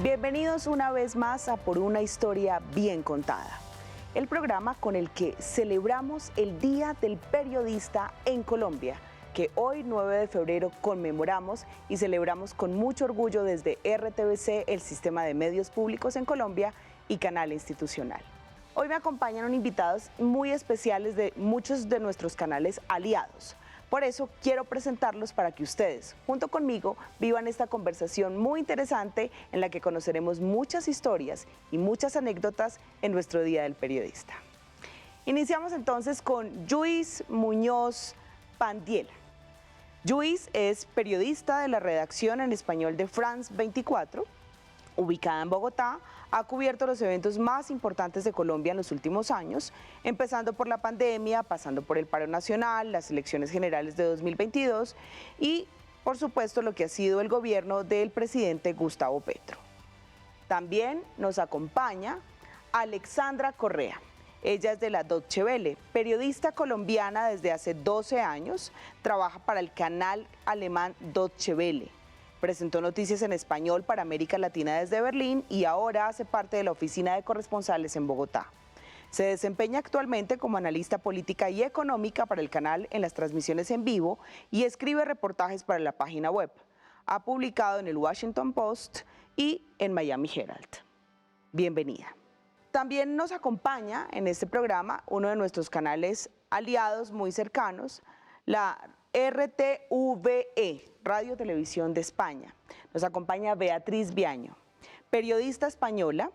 Bienvenidos una vez más a Por una historia bien contada, el programa con el que celebramos el Día del Periodista en Colombia, que hoy 9 de febrero conmemoramos y celebramos con mucho orgullo desde RTVC, el Sistema de Medios Públicos en Colombia y Canal Institucional. Hoy me acompañan invitados muy especiales de muchos de nuestros canales aliados. Por eso quiero presentarlos para que ustedes, junto conmigo, vivan esta conversación muy interesante en la que conoceremos muchas historias y muchas anécdotas en nuestro Día del Periodista. Iniciamos entonces con Lluís Muñoz Pandiela. Lluís es periodista de la redacción en español de France 24, ubicada en Bogotá. Ha cubierto los eventos más importantes de Colombia en los últimos años, empezando por la pandemia, pasando por el paro nacional, las elecciones generales de 2022 y, por supuesto, lo que ha sido el gobierno del presidente Gustavo Petro. También nos acompaña Alexandra Correa. Ella es de la Deutsche Welle, periodista colombiana desde hace 12 años, trabaja para el canal alemán Deutsche Welle. Presentó noticias en español para América Latina desde Berlín y ahora hace parte de la oficina de corresponsales en Bogotá. Se desempeña actualmente como analista política y económica para el canal en las transmisiones en vivo y escribe reportajes para la página web. Ha publicado en el Washington Post y en Miami Herald. Bienvenida. También nos acompaña en este programa uno de nuestros canales aliados muy cercanos, la RTVE, Radio Televisión de España. Nos acompaña Beatriz Viaño, periodista española,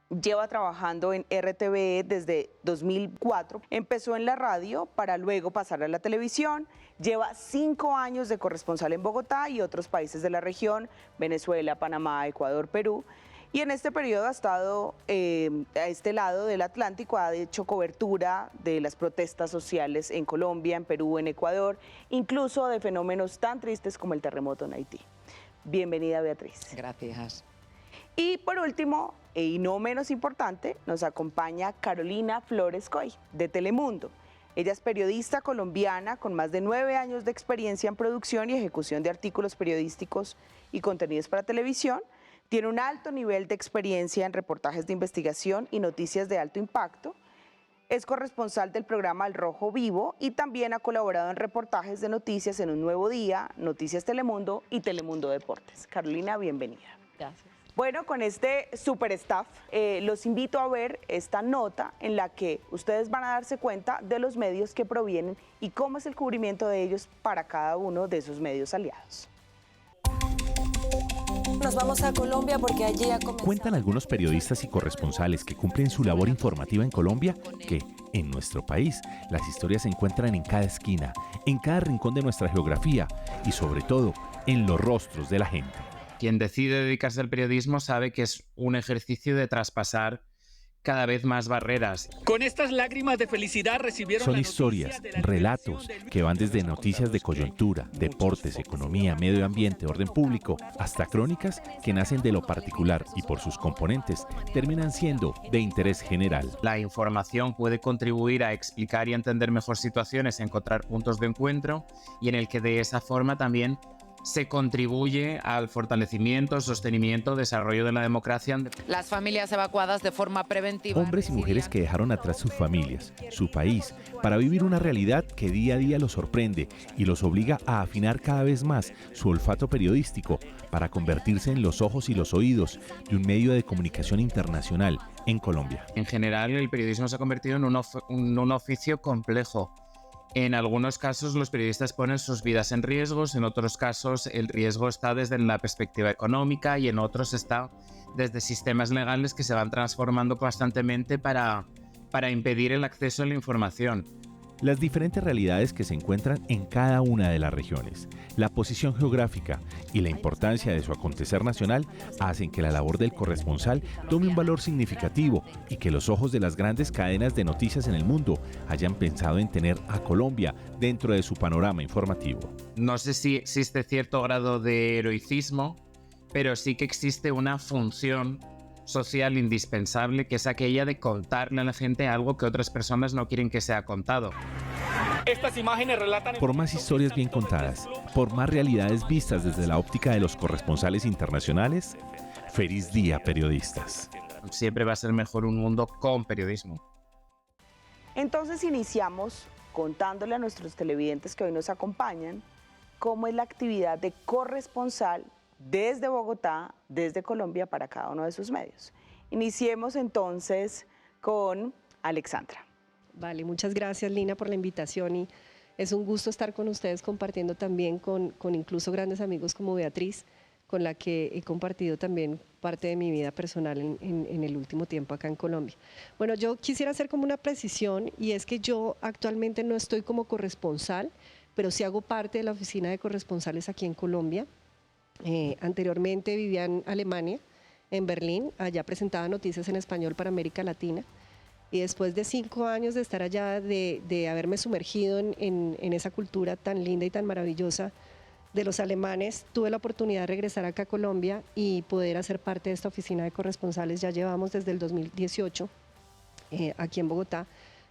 lleva trabajando en RTVE desde 2004. Empezó en la radio para luego pasar a la televisión. Lleva 5 años de corresponsal en Bogotá y otros países de la región, Venezuela, Panamá, Ecuador, Perú. Y en este periodo ha estado a este lado del Atlántico, ha hecho cobertura de las protestas sociales en Colombia, en Perú, en Ecuador, incluso de fenómenos tan tristes como el terremoto en Haití. Bienvenida, Beatriz. Gracias. Y por último, y no menos importante, nos acompaña Carolina Flores Coy, de Telemundo. Ella es periodista colombiana con más de 9 años de experiencia en producción y ejecución de artículos periodísticos y contenidos para televisión. Tiene un alto nivel de experiencia en reportajes de investigación y noticias de alto impacto. Es corresponsal del programa El Rojo Vivo y también ha colaborado en reportajes de noticias en Un Nuevo Día, Noticias Telemundo y Telemundo Deportes. Carolina, bienvenida. Gracias. Bueno, con este super staff, los invito a ver esta nota en la que ustedes van a darse cuenta de los medios que provienen y cómo es el cubrimiento de ellos para cada uno de esos medios aliados. Nos vamos a Colombia porque allí ha comenzado... Cuentan algunos periodistas y corresponsales que cumplen su labor informativa en Colombia que, en nuestro país, las historias se encuentran en cada esquina, en cada rincón de nuestra geografía y, sobre todo, en los rostros de la gente. Quien decide dedicarse al periodismo sabe que es un ejercicio de traspasar cada vez más barreras. Con estas lágrimas de felicidad recibieron Son historias, relatos que van desde noticias de coyuntura, deportes, economía, medio ambiente, orden público, hasta crónicas que nacen de lo particular y por sus componentes terminan siendo de interés general. La información puede contribuir a explicar y entender mejor situaciones, encontrar puntos de encuentro y en el que de esa forma también se contribuye al fortalecimiento, sostenimiento, desarrollo de la democracia. Las familias evacuadas de forma preventiva. Hombres y mujeres que dejaron atrás sus familias, su país, para vivir una realidad que día a día los sorprende y los obliga a afinar cada vez más su olfato periodístico para convertirse en los ojos y los oídos de un medio de comunicación internacional en Colombia. En general, el periodismo se ha convertido en un oficio complejo. En algunos casos los periodistas ponen sus vidas en riesgos, en otros casos el riesgo está desde la perspectiva económica y en otros está desde sistemas legales que se van transformando constantemente para impedir el acceso a la información. Las diferentes realidades que se encuentran en cada una de las regiones, la posición geográfica y la importancia de su acontecer nacional hacen que la labor del corresponsal tome un valor significativo y que los ojos de las grandes cadenas de noticias en el mundo hayan pensado en tener a Colombia dentro de su panorama informativo. No sé si existe cierto grado de heroicismo, pero sí que existe una función social indispensable, que es aquella de contarle a la gente algo que otras personas no quieren que sea contado. Estas imágenes relatan... Por más historias bien contadas, por más realidades vistas desde la óptica de los corresponsales internacionales, Feliz día, periodistas. Siempre va a ser mejor un mundo con periodismo. Entonces iniciamos contándole a nuestros televidentes que hoy nos acompañan cómo es la actividad de corresponsal desde Bogotá, desde Colombia, para cada uno de sus medios. Iniciemos entonces con Alexandra. Vale, muchas gracias, Lina, por la invitación, y es un gusto estar con ustedes compartiendo también con incluso grandes amigos como Beatriz, con la que he compartido también parte de mi vida personal en el último tiempo acá en Colombia. Bueno, yo quisiera hacer como una precisión, y es que yo actualmente no estoy como corresponsal, pero sí hago parte de la oficina de corresponsales aquí en Colombia. Anteriormente vivía en Alemania, en Berlín, allá presentaba noticias en español para América Latina, y después de 5 años de estar allá, de haberme sumergido en esa cultura tan linda y tan maravillosa de los alemanes, tuve la oportunidad de regresar acá a Colombia y poder hacer parte de esta oficina de corresponsales. Ya llevamos desde el 2018 aquí en Bogotá,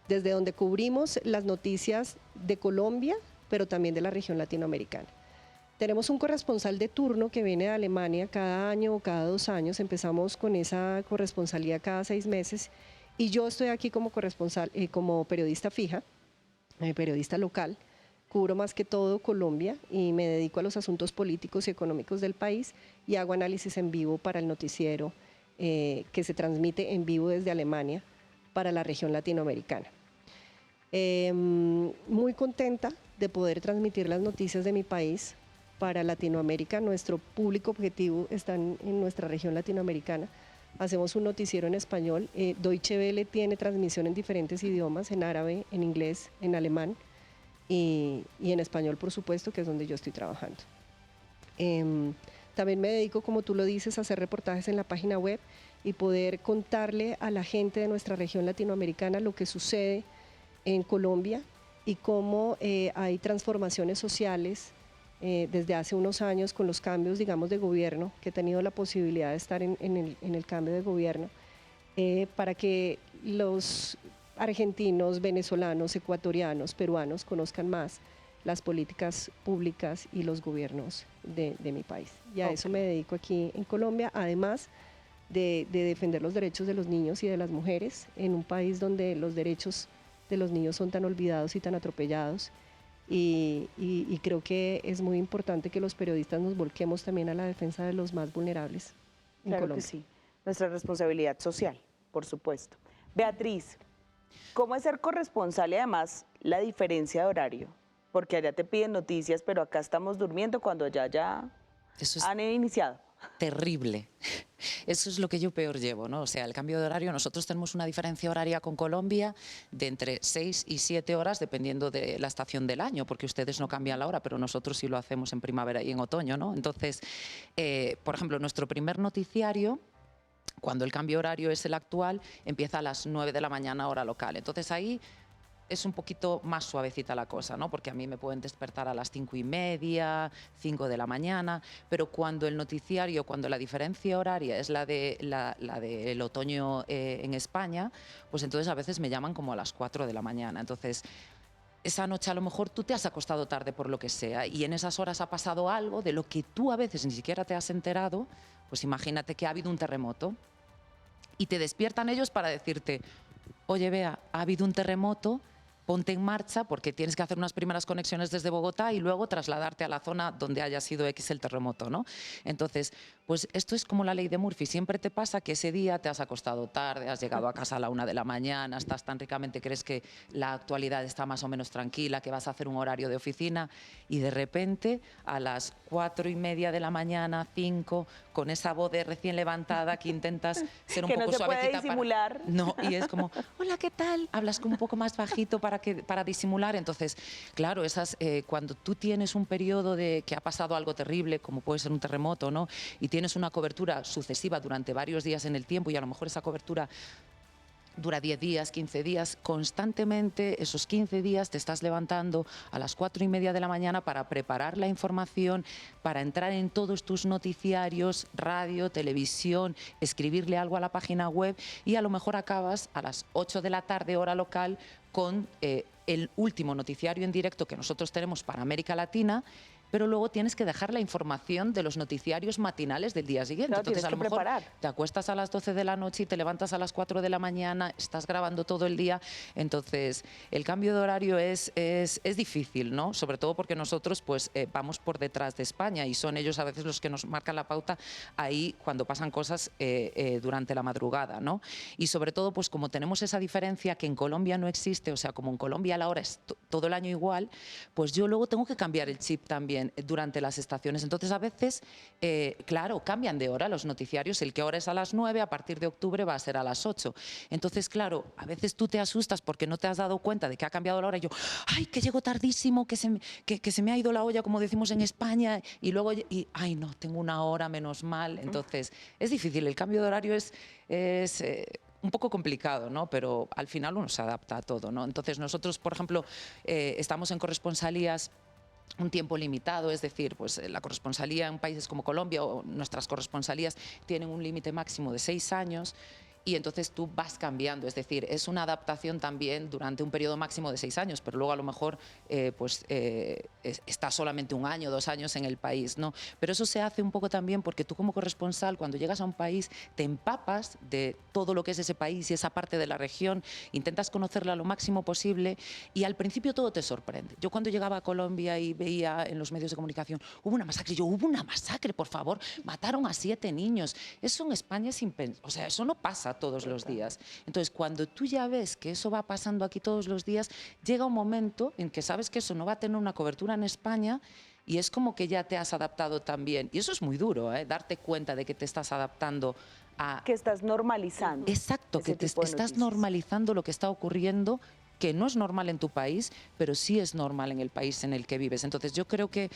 desde donde cubrimos las noticias de Colombia, pero también de la región latinoamericana. Tenemos un corresponsal de turno que viene de Alemania cada año o cada 2 años. Empezamos con esa corresponsalía cada 6 meses, y yo estoy aquí como corresponsal, como periodista fija, periodista local. Cubro más que todo Colombia y me dedico a los asuntos políticos y económicos del país, y hago análisis en vivo para el noticiero que se transmite en vivo desde Alemania para la región latinoamericana. Muy contenta de poder transmitir las noticias de mi país para Latinoamérica. Nuestro público objetivo está en nuestra región latinoamericana. Hacemos un noticiero en español. Deutsche Welle tiene transmisión en diferentes idiomas, en árabe, en inglés, en alemán y en español, por supuesto, que es donde yo estoy trabajando. También me dedico, como tú lo dices, a hacer reportajes en la página web y poder contarle a la gente de nuestra región latinoamericana lo que sucede en Colombia y cómo hay transformaciones sociales desde hace unos años con los cambios, digamos, de gobierno, que he tenido la posibilidad de estar en el cambio de gobierno, para que los argentinos, venezolanos, ecuatorianos, peruanos conozcan más las políticas públicas y los gobiernos de mi país. Y a eso me dedico aquí en Colombia, además de defender los derechos de los niños y de las mujeres en un país donde los derechos de los niños son tan olvidados y tan atropellados. Y creo que es muy importante que los periodistas nos volquemos también a la defensa de los más vulnerables en Claro Colombia. que sí, nuestra responsabilidad social, por supuesto. Beatriz, ¿cómo es ser corresponsal y además la diferencia de horario? Porque allá te piden noticias, pero acá estamos durmiendo cuando allá ya Eso es han iniciado. terrible. Eso es lo que yo peor llevo, ¿no? O sea, el cambio de horario, nosotros tenemos una diferencia horaria con Colombia de entre 6 y 7 horas, dependiendo de la estación del año, porque ustedes no cambian la hora, pero nosotros sí lo hacemos en primavera y en otoño, ¿no? Entonces, por ejemplo, nuestro primer noticiario, cuando el cambio horario es el actual, empieza a las 9 de la mañana hora local. Entonces ahí es un poquito más suavecita la cosa, ¿no? Porque a mí me pueden despertar a las 5:30, 5 de la mañana, pero cuando el noticiario, cuando la diferencia horaria es la del otoño en España, pues entonces a veces me llaman como a las 4 de la mañana. Entonces, esa noche a lo mejor tú te has acostado tarde por lo que sea, y en esas horas ha pasado algo de lo que tú a veces ni siquiera te has enterado. Pues imagínate que ha habido un terremoto y te despiertan ellos para decirte: oye, Bea, ha habido un terremoto, ponte en marcha porque tienes que hacer unas primeras conexiones desde Bogotá y luego trasladarte a la zona donde haya sido X el terremoto, ¿no? Entonces, pues esto es como la ley de Murphy. Siempre te pasa que ese día te has acostado tarde, has llegado a casa a la 1 de la mañana, estás tan ricamente, crees que la actualidad está más o menos tranquila, que vas a hacer un horario de oficina, y de repente a las 4:30 de la mañana, 5, con esa voz de recién levantada que intentas ser un Que poco no se puede suavecita disimular. No, y es como: hola, ¿qué tal? Hablas como un poco más bajito para disimular. Entonces, claro, cuando tú tienes un periodo de que ha pasado algo terrible, como puede ser un terremoto, ¿no? Y tienes una cobertura sucesiva durante varios días en el tiempo, y a lo mejor esa cobertura dura 10 días, 15 días, constantemente esos 15 días te estás levantando a las 4:30 de la mañana para preparar la información, para entrar en todos tus noticiarios, radio, televisión, escribirle algo a la página web, y a lo mejor acabas a las 8 de la tarde hora local con el último noticiario en directo que nosotros tenemos para América Latina, pero luego tienes que dejar la información de los noticiarios matinales del día siguiente. Claro, Entonces, tienes a lo que mejor preparar. te acuestas a las 12 de la noche y te levantas a las 4 de la mañana, estás grabando todo el día. Entonces, el cambio de horario es difícil, ¿no? Sobre todo porque nosotros pues vamos por detrás de España y son ellos a veces los que nos marcan la pauta ahí cuando pasan cosas durante la madrugada, ¿no? Y sobre todo, pues como tenemos esa diferencia que en Colombia no existe, o sea, como en Colombia la hora es todo el año igual, pues yo luego tengo que cambiar el chip también durante las estaciones. Entonces, a veces, claro, cambian de hora los noticiarios. El que ahora es a las 9, a partir de octubre va a ser a las 8. Entonces, claro, a veces tú te asustas porque no te has dado cuenta de que ha cambiado la hora y yo, ¡ay, que llego tardísimo, que se me ha ido la olla, como decimos en España! Y luego, ¡ay, no, tengo una hora, menos mal! Entonces, es difícil. El cambio de horario es un poco complicado, ¿no? Pero al final uno se adapta a todo, ¿no? Entonces nosotros, por ejemplo, estamos en corresponsalías un tiempo limitado, es decir, pues la corresponsalía en países como Colombia o nuestras corresponsalías tienen un límite máximo de 6 años. Y entonces tú vas cambiando, es decir, es una adaptación también durante un periodo máximo de 6 años, pero luego a lo mejor estás solamente 1 año, 2 años en el país, ¿no? Pero eso se hace un poco también porque tú como corresponsal, cuando llegas a un país, te empapas de todo lo que es ese país y esa parte de la región, intentas conocerla lo máximo posible y al principio todo te sorprende. Yo cuando llegaba a Colombia y veía en los medios de comunicación, hubo una masacre, hubo una masacre, por favor, mataron a 7 niños. Eso en España es impensable, o sea, eso no pasa todos los días. Entonces, cuando tú ya ves que eso va pasando aquí todos los días, llega un momento en que sabes que eso no va a tener una cobertura en España y es como que ya te has adaptado también. Y eso es muy duro, darte cuenta de que te estás adaptando a... Que estás normalizando. Exacto, que te estás normalizando lo que está ocurriendo, que no es normal en tu país, pero sí es normal en el país en el que vives. Entonces yo creo que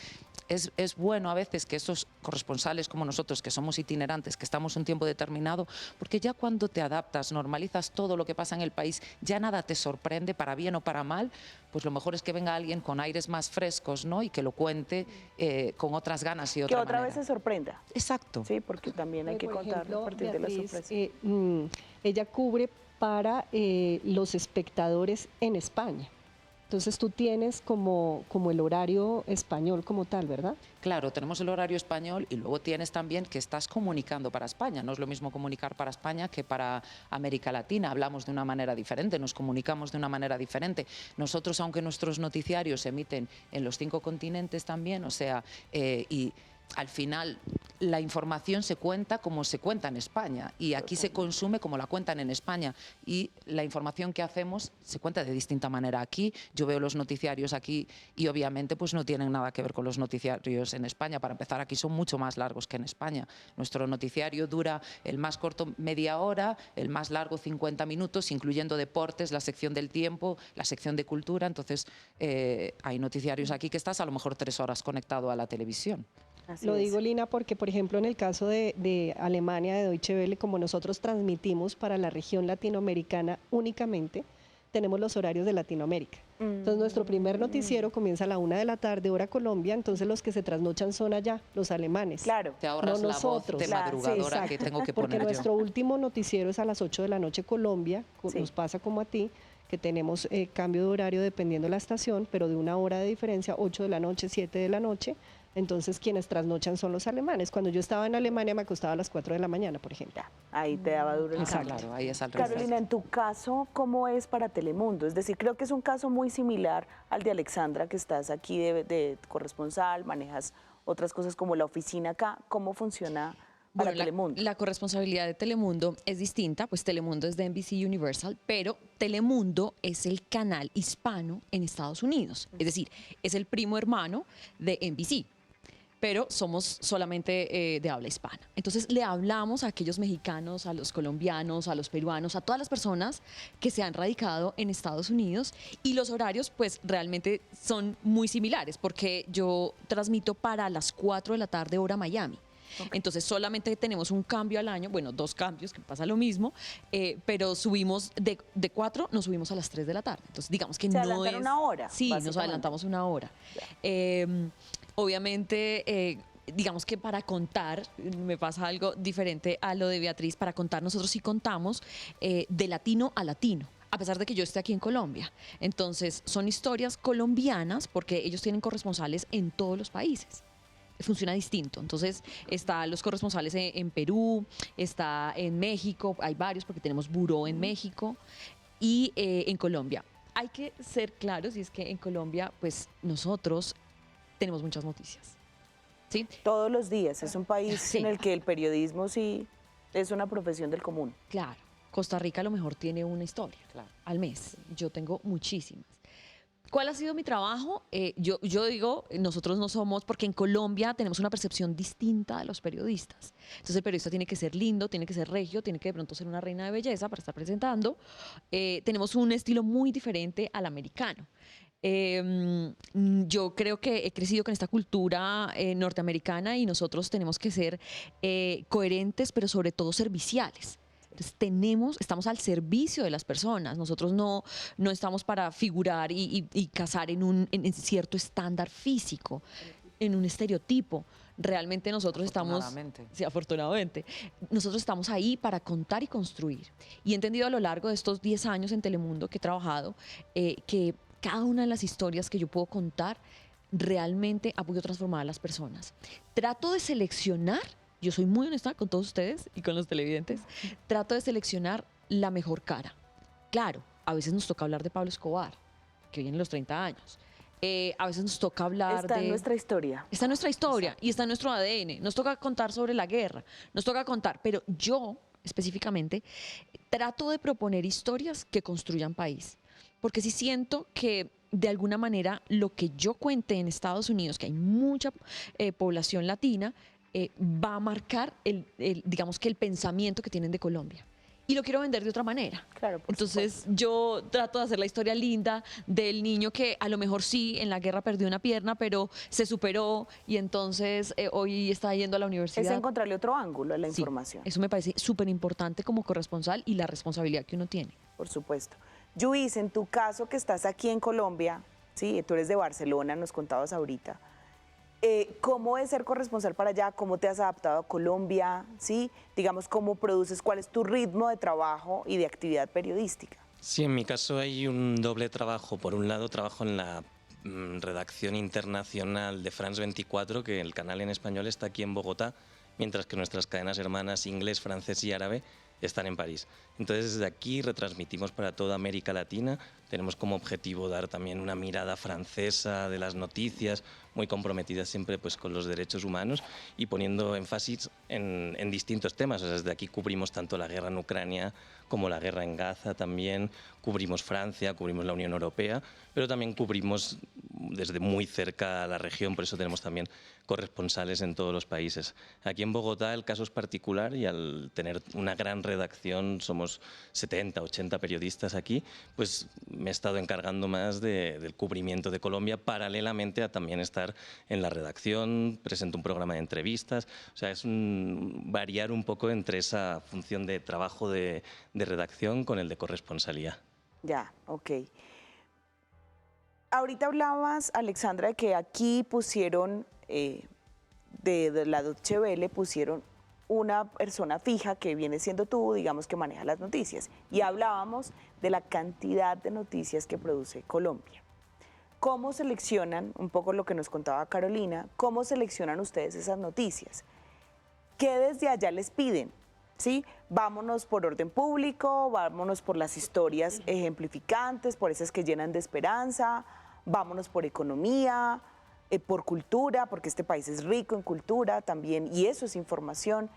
es bueno a veces que esos corresponsales como nosotros, que somos itinerantes, que estamos un tiempo determinado, porque ya cuando te adaptas, normalizas todo lo que pasa en el país, ya nada te sorprende, para bien o para mal, pues lo mejor es que venga alguien con aires más frescos, ¿no? Y que lo cuente con otras ganas y otra manera. Que otra vez se sorprenda. Exacto. Sí, porque también hay que Por contar ejemplo, a partir Beatriz, de la sorpresa. Ella cubre para los espectadores en España. Entonces tú tienes como el horario español como tal, ¿verdad? Claro, tenemos el horario español y luego tienes también que estás comunicando para España. No es lo mismo comunicar para España que para América Latina. Hablamos de una manera diferente, nos comunicamos de una manera diferente. Nosotros, aunque nuestros noticiarios se emiten en los 5 continentes también, o sea, y al final la información se cuenta como se cuenta en España y aquí se consume como la cuentan en España y la información que hacemos se cuenta de distinta manera aquí. Yo veo los noticiarios aquí y obviamente pues no tienen nada que ver con los noticiarios en España. Para empezar, aquí son mucho más largos que en España. Nuestro noticiario dura el más corto media hora, el más largo 50 minutos, incluyendo deportes, la sección del tiempo, la sección de cultura. Entonces hay noticiarios aquí que estás a lo mejor 3 horas conectado a la televisión. Lo digo, Lina, porque, por ejemplo, en el caso de Alemania, de Deutsche Welle, como nosotros transmitimos para la región latinoamericana únicamente, tenemos los horarios de Latinoamérica. Entonces, nuestro primer noticiero comienza a la 1 de la tarde, hora Colombia, entonces los que se trasnochan son allá, los alemanes. Claro. Te ahorras no la nosotros. voz de madrugadora que tengo que Porque poner yo. nuestro último noticiero es a las 8 de la noche Colombia, nos pasa como a ti, que tenemos cambio de horario dependiendo de la estación, pero de 1 hora de diferencia, 8 de la noche, 7 de la noche. Entonces, quienes trasnochan son los alemanes. Cuando yo estaba en Alemania me acostaba a las 4 de la mañana, por ejemplo. Ahí te daba duro el Exacto. cambio. Claro, ahí es al revés. Carolina, en tu caso, ¿cómo es para Telemundo? Es decir, creo que es un caso muy similar al de Alexandra, que estás aquí de corresponsal, manejas otras cosas como la oficina acá. ¿Cómo funciona para Telemundo? La corresponsabilidad de Telemundo es distinta, pues Telemundo es de NBC Universal, pero Telemundo es el canal hispano en Estados Unidos. Es decir, es el primo hermano de NBC. Pero somos solamente de habla hispana. Entonces le hablamos a aquellos mexicanos, a los colombianos, a los peruanos, a todas las personas que se han radicado en Estados Unidos y los horarios pues realmente son muy similares porque yo transmito para las 4 de la tarde hora Miami. Entonces solamente tenemos un cambio al año, bueno, 2 cambios, que pasa lo mismo, pero subimos de 4, nos subimos a las 3 de la tarde. Entonces digamos que Se no adelantan es... 1 hora. Sí, nos adelantamos 1 hora. Obviamente, digamos que para contar, me pasa algo diferente a lo de Beatriz, para contar nosotros sí contamos de latino a latino. a pesar de que yo esté aquí en Colombia. Entonces, son historias colombianas porque ellos tienen corresponsales en todos los países. Funciona distinto. Entonces, están los corresponsales en Perú, está en México, hay varios porque tenemos buró en México y en Colombia. Hay que ser claros, y es que en Colombia, pues nosotros tenemos muchas noticias. ¿Sí? Todos los días. Es un país Sí. en el que el periodismo sí es una profesión del común. Claro. Costa Rica a lo mejor tiene una historia al mes. Yo tengo muchísimas. ¿Cuál ha sido mi trabajo? Yo digo, nosotros no somos, porque en Colombia tenemos una percepción distinta de los periodistas. Entonces el periodista tiene que ser lindo, tiene que ser regio, tiene que de pronto ser una reina de belleza para estar presentando. Tenemos un estilo muy diferente al americano. Yo creo que he crecido con esta cultura norteamericana y nosotros tenemos que ser coherentes, pero sobre todo serviciales. Entonces estamos al servicio de las personas. Nosotros no estamos para figurar y casar en cierto estándar físico, en un estereotipo. Realmente nosotros estamos, sí, afortunadamente, nosotros estamos ahí para contar y construir. Y he entendido a lo largo de estos 10 años en Telemundo que he trabajado, que cada una de las historias que yo puedo contar realmente ha podido transformar a las personas. Trato de seleccionar, yo soy muy honesta con todos ustedes y con los televidentes, trato de seleccionar la mejor cara. Claro, a veces nos toca hablar de Pablo Escobar, que viene en los 30 años. A veces nos toca hablar Está en nuestra historia. Está en nuestra historia y está en nuestro ADN. Nos toca contar sobre la guerra, nos toca contar, pero yo específicamente trato de proponer historias que construyan país. Porque sí siento que de alguna manera lo que yo cuente en Estados Unidos, que hay mucha población latina, va a marcar digamos que el pensamiento que tienen de Colombia. Y lo quiero vender de otra manera. Claro, por Entonces supuesto. yo trato de hacer la historia linda del niño que a lo mejor sí en la guerra perdió una pierna, pero se superó y entonces hoy está yendo a la universidad. Es encontrarle otro ángulo a la Sí, información. eso me parece súper importante como corresponsal y la responsabilidad que uno tiene. Por supuesto. Luis, en tu caso que estás aquí en Colombia, sí, tú eres de Barcelona, nos contabas ahorita. ¿Cómo es ser corresponsal para allá? ¿Cómo te has adaptado a Colombia? ¿Sí? Digamos, ¿cómo produces? ¿Cuál es tu ritmo de trabajo y de actividad periodística? Sí, en mi caso hay un doble trabajo. Por un lado, trabajo en la redacción internacional de France 24, que el canal en español está aquí en Bogotá, mientras que nuestras cadenas hermanas inglés, francés y árabe están en París. Entonces, desde aquí retransmitimos para toda América Latina. Tenemos como objetivo dar también una mirada francesa de las noticias, muy comprometida siempre pues, con los derechos humanos y poniendo énfasis en distintos temas. O sea, desde aquí cubrimos tanto la guerra en Ucrania como la guerra en Gaza también, cubrimos Francia, cubrimos la Unión Europea, pero también cubrimos desde muy cerca a la región, por eso tenemos también corresponsales en todos los países. Aquí en Bogotá el caso es particular y al tener una gran redacción, somos 70, 80 periodistas aquí, pues me he estado encargando más del cubrimiento de Colombia paralelamente a también estar en la redacción, presento un programa de entrevistas, o sea, es variar un poco entre esa función de trabajo de redacción con el de corresponsalía. Ya, ok. Ahorita hablabas, Alexandra, de que aquí pusieron, de la Deutsche Welle, pusieron una persona fija que viene siendo tú, digamos, que maneja las noticias. Y hablábamos de la cantidad de noticias que produce Colombia. ¿Cómo seleccionan, un poco lo que nos contaba Carolina, cómo seleccionan ustedes esas noticias? ¿Qué desde allá les piden? ¿Sí? Vámonos por orden público, vámonos por las historias ejemplificantes, por esas que llenan de esperanza, vámonos por economía, por cultura, porque este país es rico en cultura también, y eso es información.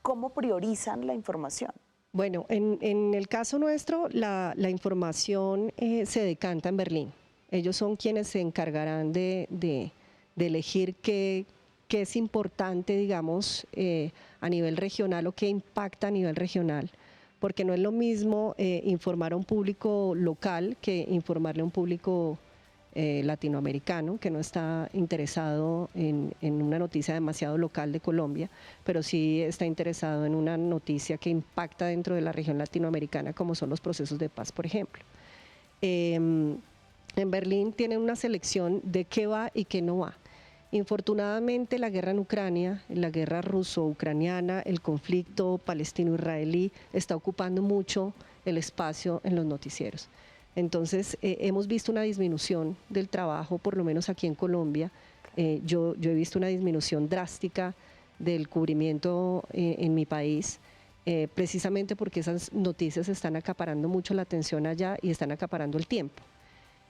¿Cómo priorizan la información? Bueno, en el caso nuestro, la información se decanta en Berlín. Ellos son quienes se encargarán de elegir qué es importante, digamos, a nivel regional o qué impacta a nivel regional, porque no es lo mismo informar a un público local que informarle a un público latinoamericano que no está interesado en una noticia demasiado local de Colombia, pero sí está interesado en una noticia que impacta dentro de la región latinoamericana, como son los procesos de paz, por ejemplo. En Berlín tienen una selección de qué va y qué no va. Infortunadamente, la guerra en Ucrania, la guerra ruso-ucraniana, el conflicto palestino-israelí está ocupando mucho el espacio en los noticieros. Entonces, hemos visto una disminución del trabajo, por lo menos aquí en Colombia. Yo he visto una disminución drástica del cubrimiento en mi país, precisamente porque esas noticias están acaparando mucho la atención allá y están acaparando el tiempo.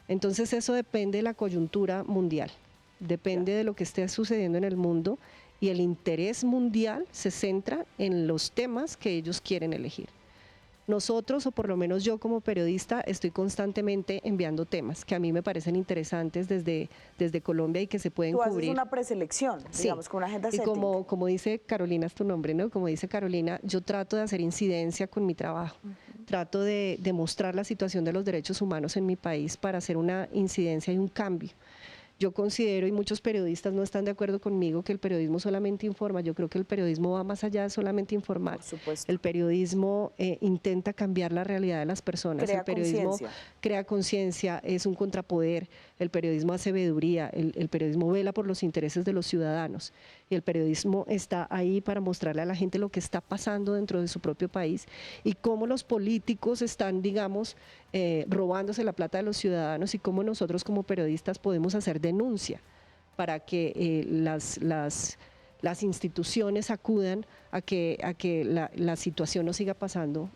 Entonces, eso depende de la coyuntura mundial. Depende de lo que esté sucediendo en el mundo y el interés mundial se centra en los temas que ellos quieren elegir. Nosotros, o por lo menos yo como periodista, estoy constantemente enviando temas que a mí me parecen interesantes desde Colombia y que se pueden cubrir. Tú haces una preselección, digamos, con una agenda y setting. como dice Carolina, es tu nombre, ¿no? Como dice Carolina, yo trato de hacer incidencia con mi trabajo. Trato de mostrar la situación de los derechos humanos en mi país para hacer una incidencia y un cambio. Yo considero, y muchos periodistas no están de acuerdo conmigo, que el periodismo solamente informa. Yo creo que el periodismo va más allá de solamente informar. Por supuesto. El periodismo intenta cambiar la realidad de las personas. Crea el periodismo conciencia. crea conciencia, es un contrapoder. El periodismo hace veeduría. El periodismo vela por los intereses de los ciudadanos. Y el periodismo está ahí para mostrarle a la gente lo que está pasando dentro de su propio país y cómo los políticos están, digamos, robándose la plata de los ciudadanos y cómo nosotros como periodistas podemos hacer denuncia para que las instituciones acudan a que la situación no siga pasando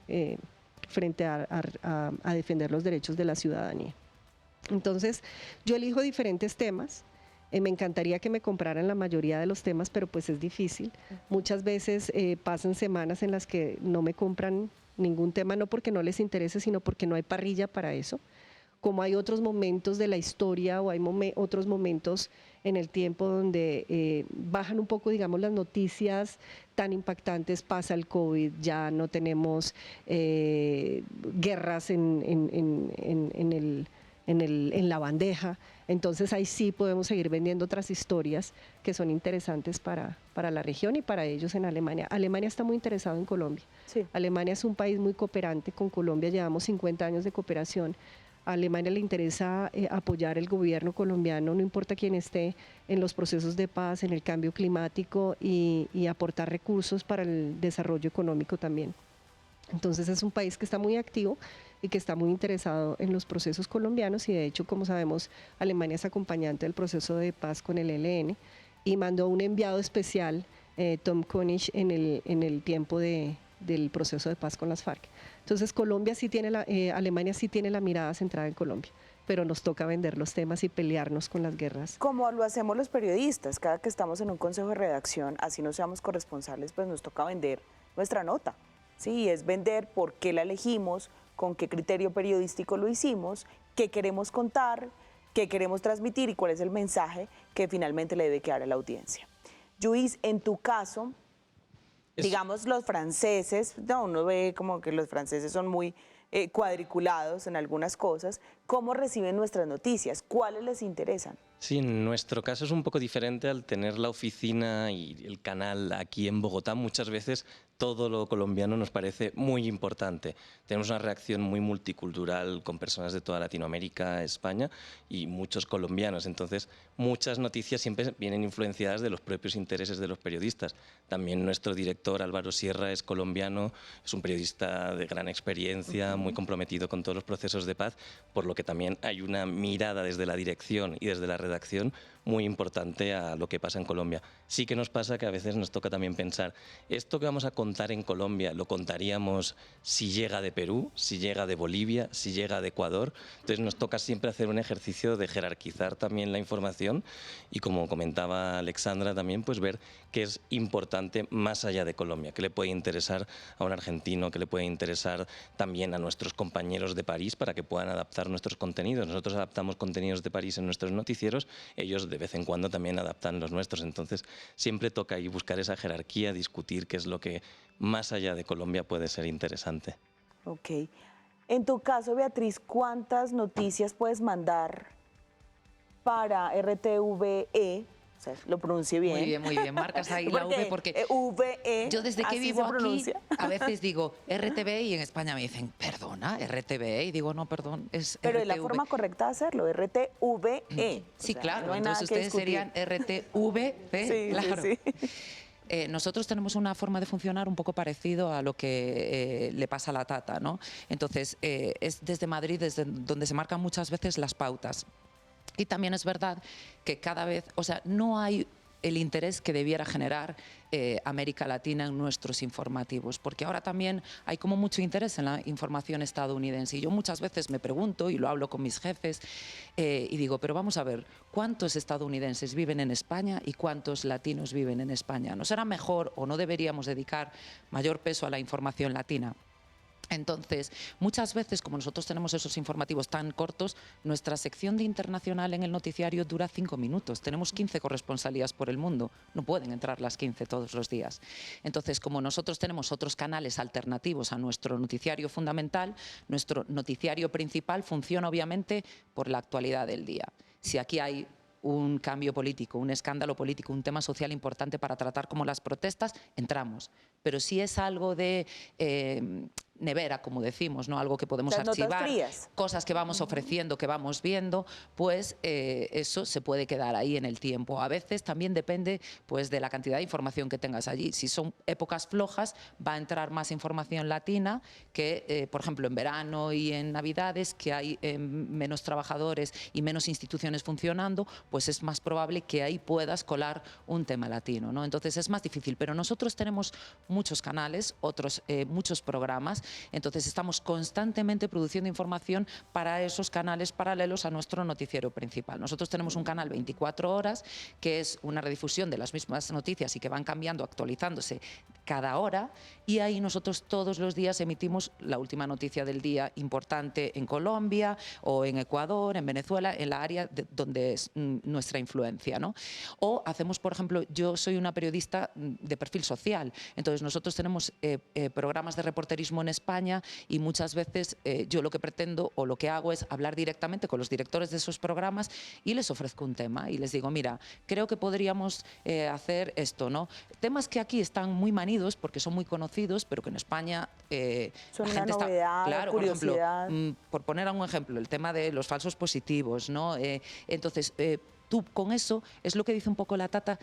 frente a defender los derechos de la ciudadanía. Entonces, yo elijo diferentes temas. Me encantaría que me compraran la mayoría de los temas, pero pues es difícil. Muchas veces pasan semanas en las que no me compran ningún tema, no porque no les interese, sino porque no hay parrilla para eso. Como hay otros momentos de la historia o hay otros momentos en el tiempo donde bajan un poco, digamos, las noticias tan impactantes, pasa el COVID, ya no tenemos guerras en la bandeja, entonces ahí sí podemos seguir vendiendo otras historias que son interesantes para la región y para ellos en Alemania. Alemania está muy interesado en Colombia. Sí. Alemania es un país muy cooperante con Colombia, llevamos 50 años de cooperación. A Alemania le interesa apoyar el gobierno colombiano, no importa quién esté, en los procesos de paz, en el cambio climático y aportar recursos para el desarrollo económico también. Entonces es un país que está muy activo y que está muy interesado en los procesos colombianos y de hecho, como sabemos, Alemania es acompañante del proceso de paz con el ELN y mandó un enviado especial, Tom Koenig, en el tiempo del proceso de paz con las FARC. Entonces Alemania sí tiene la mirada centrada en Colombia, pero nos toca vender los temas y pelearnos con las guerras. Como lo hacemos los periodistas, cada que estamos en un consejo de redacción, así no seamos corresponsales, pues nos toca vender nuestra nota. Sí, es vender por qué la elegimos, con qué criterio periodístico lo hicimos, qué queremos contar, qué queremos transmitir y cuál es el mensaje que finalmente le debe quedar a la audiencia. Lluís, en tu caso, digamos los franceses, uno ve como que los franceses son muy cuadriculados en algunas cosas. ¿Cómo reciben nuestras noticias? ¿Cuáles les interesan? Sí, en nuestro caso es un poco diferente al tener la oficina y el canal aquí en Bogotá. Muchas veces todo lo colombiano nos parece muy importante. Tenemos una reacción muy multicultural con personas de toda Latinoamérica, España y muchos colombianos. Entonces, muchas noticias siempre vienen influenciadas de los propios intereses de los periodistas. También nuestro director Álvaro Sierra es colombiano, es un periodista de gran experiencia, muy comprometido con todos los procesos de paz, por lo que también hay una mirada desde la dirección y desde la redacción muy importante a lo que pasa en Colombia. Sí que nos pasa que a veces nos toca también pensar, esto que vamos a contar en Colombia lo contaríamos si llega de Perú, si llega de Bolivia, si llega de Ecuador. Entonces nos toca siempre hacer un ejercicio de jerarquizar también la información y, como comentaba Alexandra también, pues ver qué es importante más allá de Colombia, qué le puede interesar a un argentino, qué le puede interesar también a nuestros compañeros de París para que puedan adaptar nuestros contenidos. Nosotros adaptamos contenidos de París en nuestros noticieros, ellos de vez en cuando también adaptan los nuestros. Entonces siempre toca ahí buscar esa jerarquía, discutir qué es lo que más allá de Colombia puede ser interesante. Ok. En tu caso, Beatriz, ¿cuántas noticias puedes mandar para RTVE O sea, lo pronuncié bien. Muy bien. Marcas ahí la V porque VE, yo desde que así vivo se aquí pronuncia. a veces digo RTV y en España me dicen, perdona, RTV, y digo, no, perdón, es Pero RTV. es la forma correcta de hacerlo, RTVE. Sí, O sea, claro, no hay entonces nada que ustedes serían RTVP, Sí, claro. sí. Nosotros tenemos una forma de funcionar un poco parecido a lo que le pasa a la Tata, ¿no? Entonces, es desde Madrid, desde donde se marcan muchas veces las pautas. Y también es verdad que cada vez, o sea, no hay el interés que debiera generar América Latina en nuestros informativos, porque ahora también hay como mucho interés en la información estadounidense. Y yo muchas veces me pregunto, y lo hablo con mis jefes, y digo, pero vamos a ver, ¿cuántos estadounidenses viven en España y cuántos latinos viven en España? ¿No será mejor o no deberíamos dedicar mayor peso a la información latina? Entonces, muchas veces, como nosotros tenemos esos informativos tan cortos, nuestra sección de internacional en el noticiario dura 5 minutos. Tenemos 15 corresponsalías por el mundo. No pueden entrar las 15 todos los días. Entonces, como nosotros tenemos otros canales alternativos a nuestro noticiario fundamental, nuestro noticiario principal funciona obviamente por la actualidad del día. Si aquí hay un cambio político, un escándalo político, un tema social importante para tratar como las protestas, entramos. Pero si es algo de nevera, como decimos, ¿no? Algo que podemos archivar, cosas que vamos ofreciendo, que vamos viendo, pues eso se puede quedar ahí en el tiempo. A veces también depende pues, de la cantidad de información que tengas allí. Si son épocas flojas, va a entrar más información latina que, por ejemplo, en verano y en Navidades, que hay menos trabajadores y menos instituciones funcionando, pues es más probable que ahí puedas colar un tema latino, ¿no? Entonces es más difícil, pero nosotros tenemos muchos canales, otros muchos programas, entonces estamos constantemente produciendo información para esos canales paralelos a nuestro noticiero principal. Nosotros tenemos un canal 24 horas, que es una redifusión de las mismas noticias y que van cambiando, actualizándose cada hora, y ahí nosotros todos los días emitimos la última noticia del día importante en Colombia o en Ecuador, en Venezuela, en la área donde es nuestra influencia, ¿no? O hacemos, por ejemplo, yo soy una periodista de perfil social, entonces nosotros tenemos programas de reporterismo en España y muchas veces yo lo que pretendo o lo que hago es hablar directamente con los directores de esos programas y les ofrezco un tema y les digo, mira, creo que podríamos hacer esto, ¿no? Temas que aquí están muy manidos porque son muy conocidos, pero que en España son la una gente novedad, está, claro, curiosidad. por ejemplo, por poner un ejemplo, el tema de los falsos positivos, ¿no? Entonces, tú con eso, es lo que dice un poco la Tata,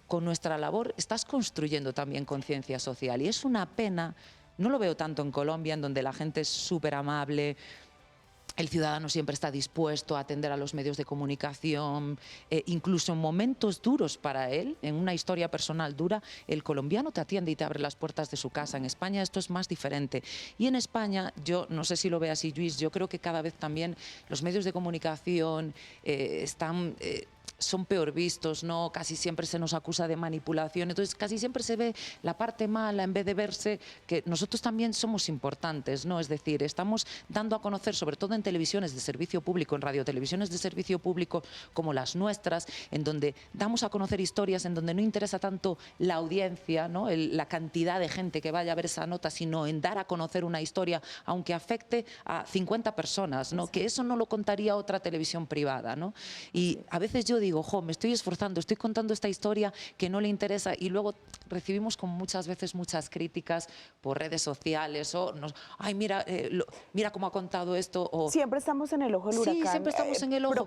con nuestra labor estás construyendo también conciencia social y es una pena, no lo veo tanto en Colombia, en donde la gente es súper amable, el ciudadano siempre está dispuesto a atender a los medios de comunicación, incluso en momentos duros para él, en una historia personal dura, el colombiano te atiende y te abre las puertas de su casa. En España esto es más diferente. Y en España, yo no sé si lo ve así, Luis, yo creo que cada vez también los medios de comunicación son peor vistos, ¿no? Casi siempre se nos acusa de manipulación, entonces casi siempre se ve la parte mala en vez de verse que nosotros también somos importantes, ¿no? Es decir, estamos dando a conocer, sobre todo en televisiones de servicio público, en radiotelevisiones de servicio público como las nuestras, en donde damos a conocer historias, en donde no interesa tanto la audiencia, ¿no? La cantidad de gente que vaya a ver esa nota, sino en dar a conocer una historia, aunque afecte a 50 personas, ¿no? Que eso no lo contaría otra televisión privada, ¿no? Y a veces yo digo, jo, me estoy esforzando, estoy contando esta historia que no le interesa y luego recibimos como muchas veces muchas críticas por redes sociales o ay, mira, mira cómo ha contado esto. O, siempre estamos en el ojo del huracán. Sí, siempre estamos en el ojo.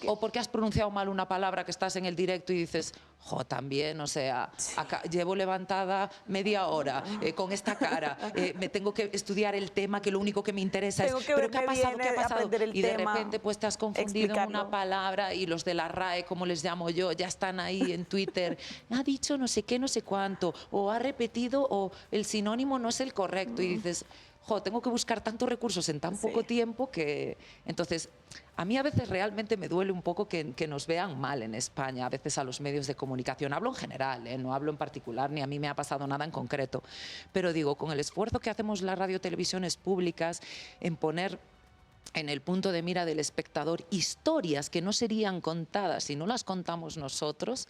O porque has pronunciado mal una palabra que estás en el directo y dices, jo, también, o sea, acá, llevo levantada media hora con esta cara, me tengo que estudiar el tema que lo único que me interesa es, ¿pero qué ha pasado? ¿Qué ha pasado? Y de repente pues te has confundido en una palabra y los de la RAE, como les llamo yo, ya están ahí en Twitter, ha dicho no sé qué, no sé cuánto, o ha repetido, o el sinónimo no es el correcto, y dices, jo, tengo que buscar tantos recursos en tan poco tiempo que... Entonces, a mí a veces realmente me duele un poco que nos vean mal en España, a veces a los medios de comunicación. Hablo en general, no hablo en particular, ni a mí me ha pasado nada en concreto. Pero digo, con el esfuerzo que hacemos las radiotelevisiones públicas en poner en el punto de mira del espectador historias que no serían contadas si no las contamos nosotros,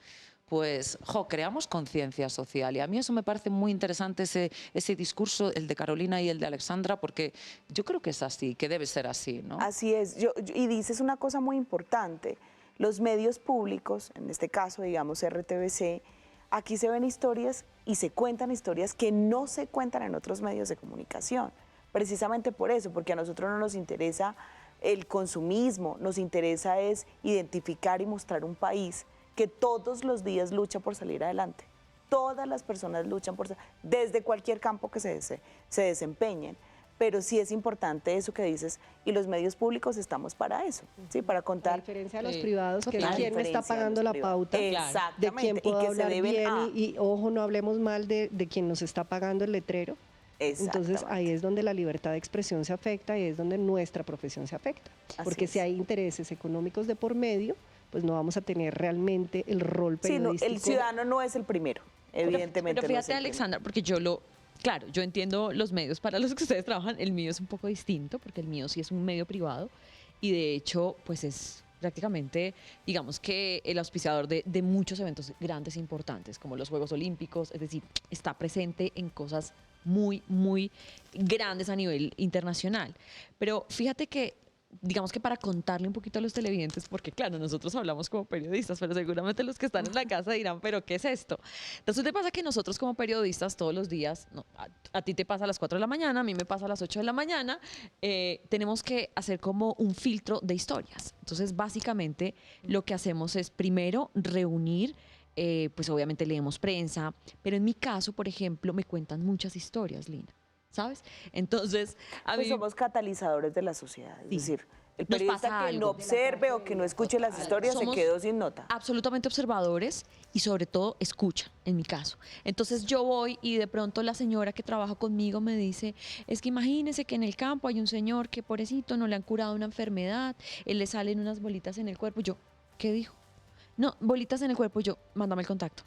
pues creamos conciencia social. Y a mí eso me parece muy interesante, ese discurso, el de Carolina y el de Alexandra, porque yo creo que es así, que debe ser así, ¿no? Así es. Y dices una cosa muy importante. los medios públicos, en este caso, digamos, RTBC, aquí se ven historias y se cuentan historias que no se cuentan en otros medios de comunicación. Precisamente por eso, porque a nosotros no nos interesa el consumismo, nos interesa es identificar y mostrar un país que todos los días lucha por salir adelante. Todas las personas luchan desde cualquier campo que se desempeñen. Pero sí es importante eso que dices, y los medios públicos estamos para eso, ¿sí? Para contar. A diferencia de los privados, que es La quien me está diferencia de pagando los la pauta, Exactamente, de quien puedo y que hablar se deben bien, a. y ojo, no hablemos mal de quien nos está pagando el letrero. Entonces ahí es donde la libertad de expresión se afecta y es donde nuestra profesión se afecta. Porque si hay intereses económicos de por medio, pues no vamos a tener realmente el rol periodístico. Sí, no, el ciudadano no es el primero, evidentemente. Pero fíjate, Alexandra, porque claro, yo entiendo los medios para los que ustedes trabajan, el mío es un poco distinto, porque el mío sí es un medio privado y de hecho, pues es prácticamente, digamos que el auspiciador de muchos eventos grandes e importantes, como los Juegos Olímpicos, es decir, está presente en cosas muy, muy grandes a nivel internacional. Pero fíjate que, digamos que para contarle un poquito a los televidentes, porque claro, nosotros hablamos como periodistas, pero seguramente los que están en la casa dirán, ¿pero qué es esto? Entonces te pasa que nosotros como periodistas todos los días, a ti te pasa a las 4 de la mañana, a mí me pasa a las 8 de la mañana, tenemos que hacer como un filtro de historias. Entonces básicamente lo que hacemos es primero reunir, pues obviamente leemos prensa, pero en mi caso, por ejemplo, me cuentan muchas historias, Lina. ¿Sabes? Entonces, pues somos catalizadores de la sociedad, es decir, el periodista que no observe o que no escuche las historias se quedó sin nota. Absolutamente observadores y sobre todo escuchan, en mi caso. Entonces yo voy y de pronto la señora que trabaja conmigo me dice, es que imagínese que en el campo hay un señor que pobrecito no le han curado una enfermedad, él le salen unas bolitas en el cuerpo. Y yo, ¿qué dijo? No, bolitas en el cuerpo. Y yo, mándame el contacto.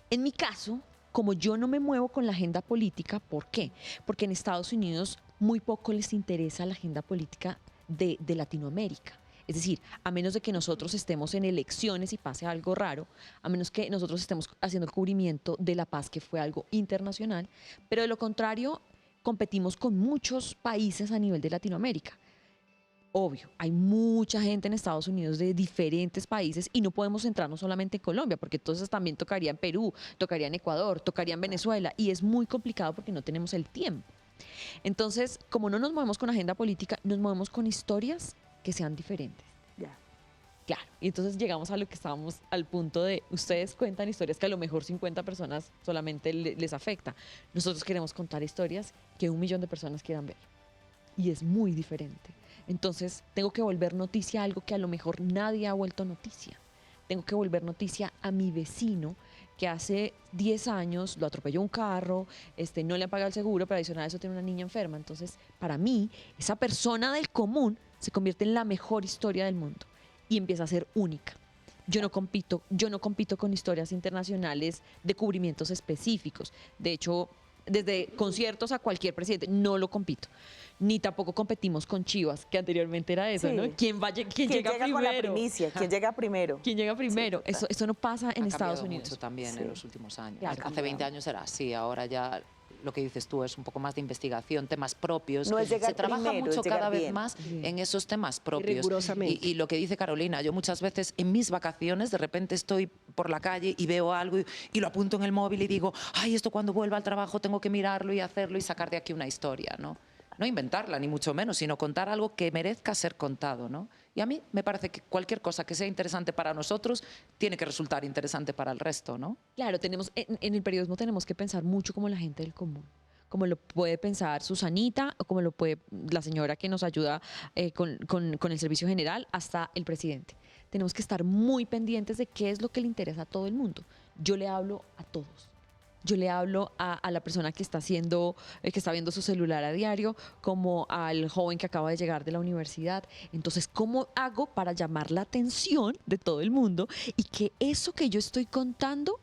En mi caso, como yo no me muevo con la agenda política, ¿por qué? Porque en Estados Unidos muy poco les interesa la agenda política de Latinoamérica. Es decir, a menos de que nosotros estemos en elecciones y pase algo raro, a menos que nosotros estemos haciendo el cubrimiento de la paz, que fue algo internacional, pero de lo contrario, competimos con muchos países a nivel de Latinoamérica. Obvio, hay mucha gente en Estados Unidos de diferentes países y no podemos centrarnos solamente en Colombia, porque entonces también tocaría en Perú, tocaría en Ecuador, tocaría en Venezuela y es muy complicado porque no tenemos el tiempo. Entonces, como no nos movemos con agenda política, nos movemos con historias que sean diferentes. Claro, y entonces llegamos a lo que estábamos al punto de, ustedes cuentan historias que a lo mejor 50 personas solamente les afecta. Nosotros queremos contar historias que 1 millón de personas quieran ver. Y es muy diferente. Entonces, tengo que volver noticia a algo que a lo mejor nadie ha vuelto noticia. Tengo que volver noticia a mi vecino que hace 10 años lo atropelló un carro, no le han pagado el seguro, pero adicional a eso tiene una niña enferma. Entonces, para mí, esa persona del común se convierte en la mejor historia del mundo y empieza a ser única. Yo no compito con historias internacionales de cubrimientos específicos. De hecho, desde conciertos a cualquier presidente, no lo compito. Ni tampoco competimos con Chivas, que anteriormente era eso, ¿no? ¿Quién llega primero? Con la primicia? ¿Quién llega primero? ¿Quién llega primero? Sí, eso no pasa en Estados Unidos. Mucho también en los últimos años. Claro, hace 20 años era así, ahora ya lo que dices tú es un poco más de investigación, temas propios. No es llegar Se trabaja primero, mucho cada vez bien. más en esos temas propios. Rigurosamente. Y lo que dice Carolina, yo muchas veces en mis vacaciones de repente estoy por la calle y veo algo y lo apunto en el móvil y digo, ay, esto cuando vuelva al trabajo tengo que mirarlo y hacerlo y sacar de aquí una historia, ¿no? No inventarla, ni mucho menos, sino contar algo que merezca ser contado, ¿no? Y a mí me parece que cualquier cosa que sea interesante para nosotros tiene que resultar interesante para el resto, ¿no? Claro, en el periodismo tenemos que pensar mucho como la gente del común, como lo puede pensar Susanita o como lo puede la señora que nos ayuda con el servicio general hasta el presidente. Tenemos que estar muy pendientes de qué es lo que le interesa a todo el mundo. Yo le hablo a todos. Yo le hablo a la persona que está viendo su celular a diario, como al joven que acaba de llegar de la universidad. Entonces, ¿cómo hago para llamar la atención de todo el mundo y que eso que yo estoy contando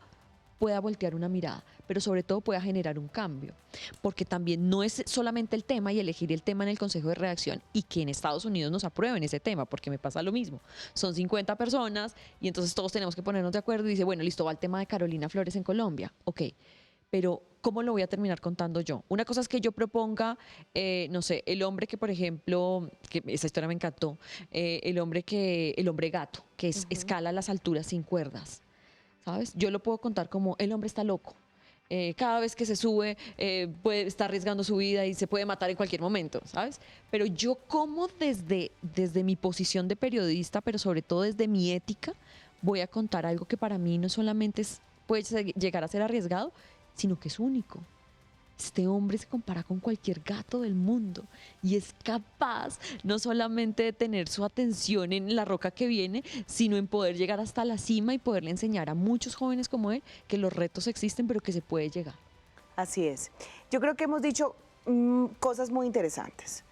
pueda voltear una mirada, pero sobre todo pueda generar un cambio? Porque también no es solamente el tema y elegir el tema en el Consejo de Redacción y que en Estados Unidos nos aprueben ese tema, porque me pasa lo mismo. Son 50 personas y entonces todos tenemos que ponernos de acuerdo y dice, bueno, listo, va el tema de Carolina Flores en Colombia. Ok, pero ¿cómo lo voy a terminar contando yo? Una cosa es que yo proponga, no sé, el hombre que, por ejemplo, que esa historia me encantó, el hombre gato, que escala las alturas sin cuerdas, ¿sabes? Yo lo puedo contar como el hombre está loco. Cada vez que se sube puede estar arriesgando su vida y se puede matar en cualquier momento, ¿sabes? Pero yo como desde mi posición de periodista, pero sobre todo desde mi ética, voy a contar algo que para mí no solamente puede llegar a ser arriesgado, sino que es único. Este hombre se compara con cualquier gato del mundo y es capaz no solamente de tener su atención en la roca que viene, sino en poder llegar hasta la cima y poderle enseñar a muchos jóvenes como él que los retos existen, pero que se puede llegar. Así es. Yo creo que hemos dicho cosas muy interesantes.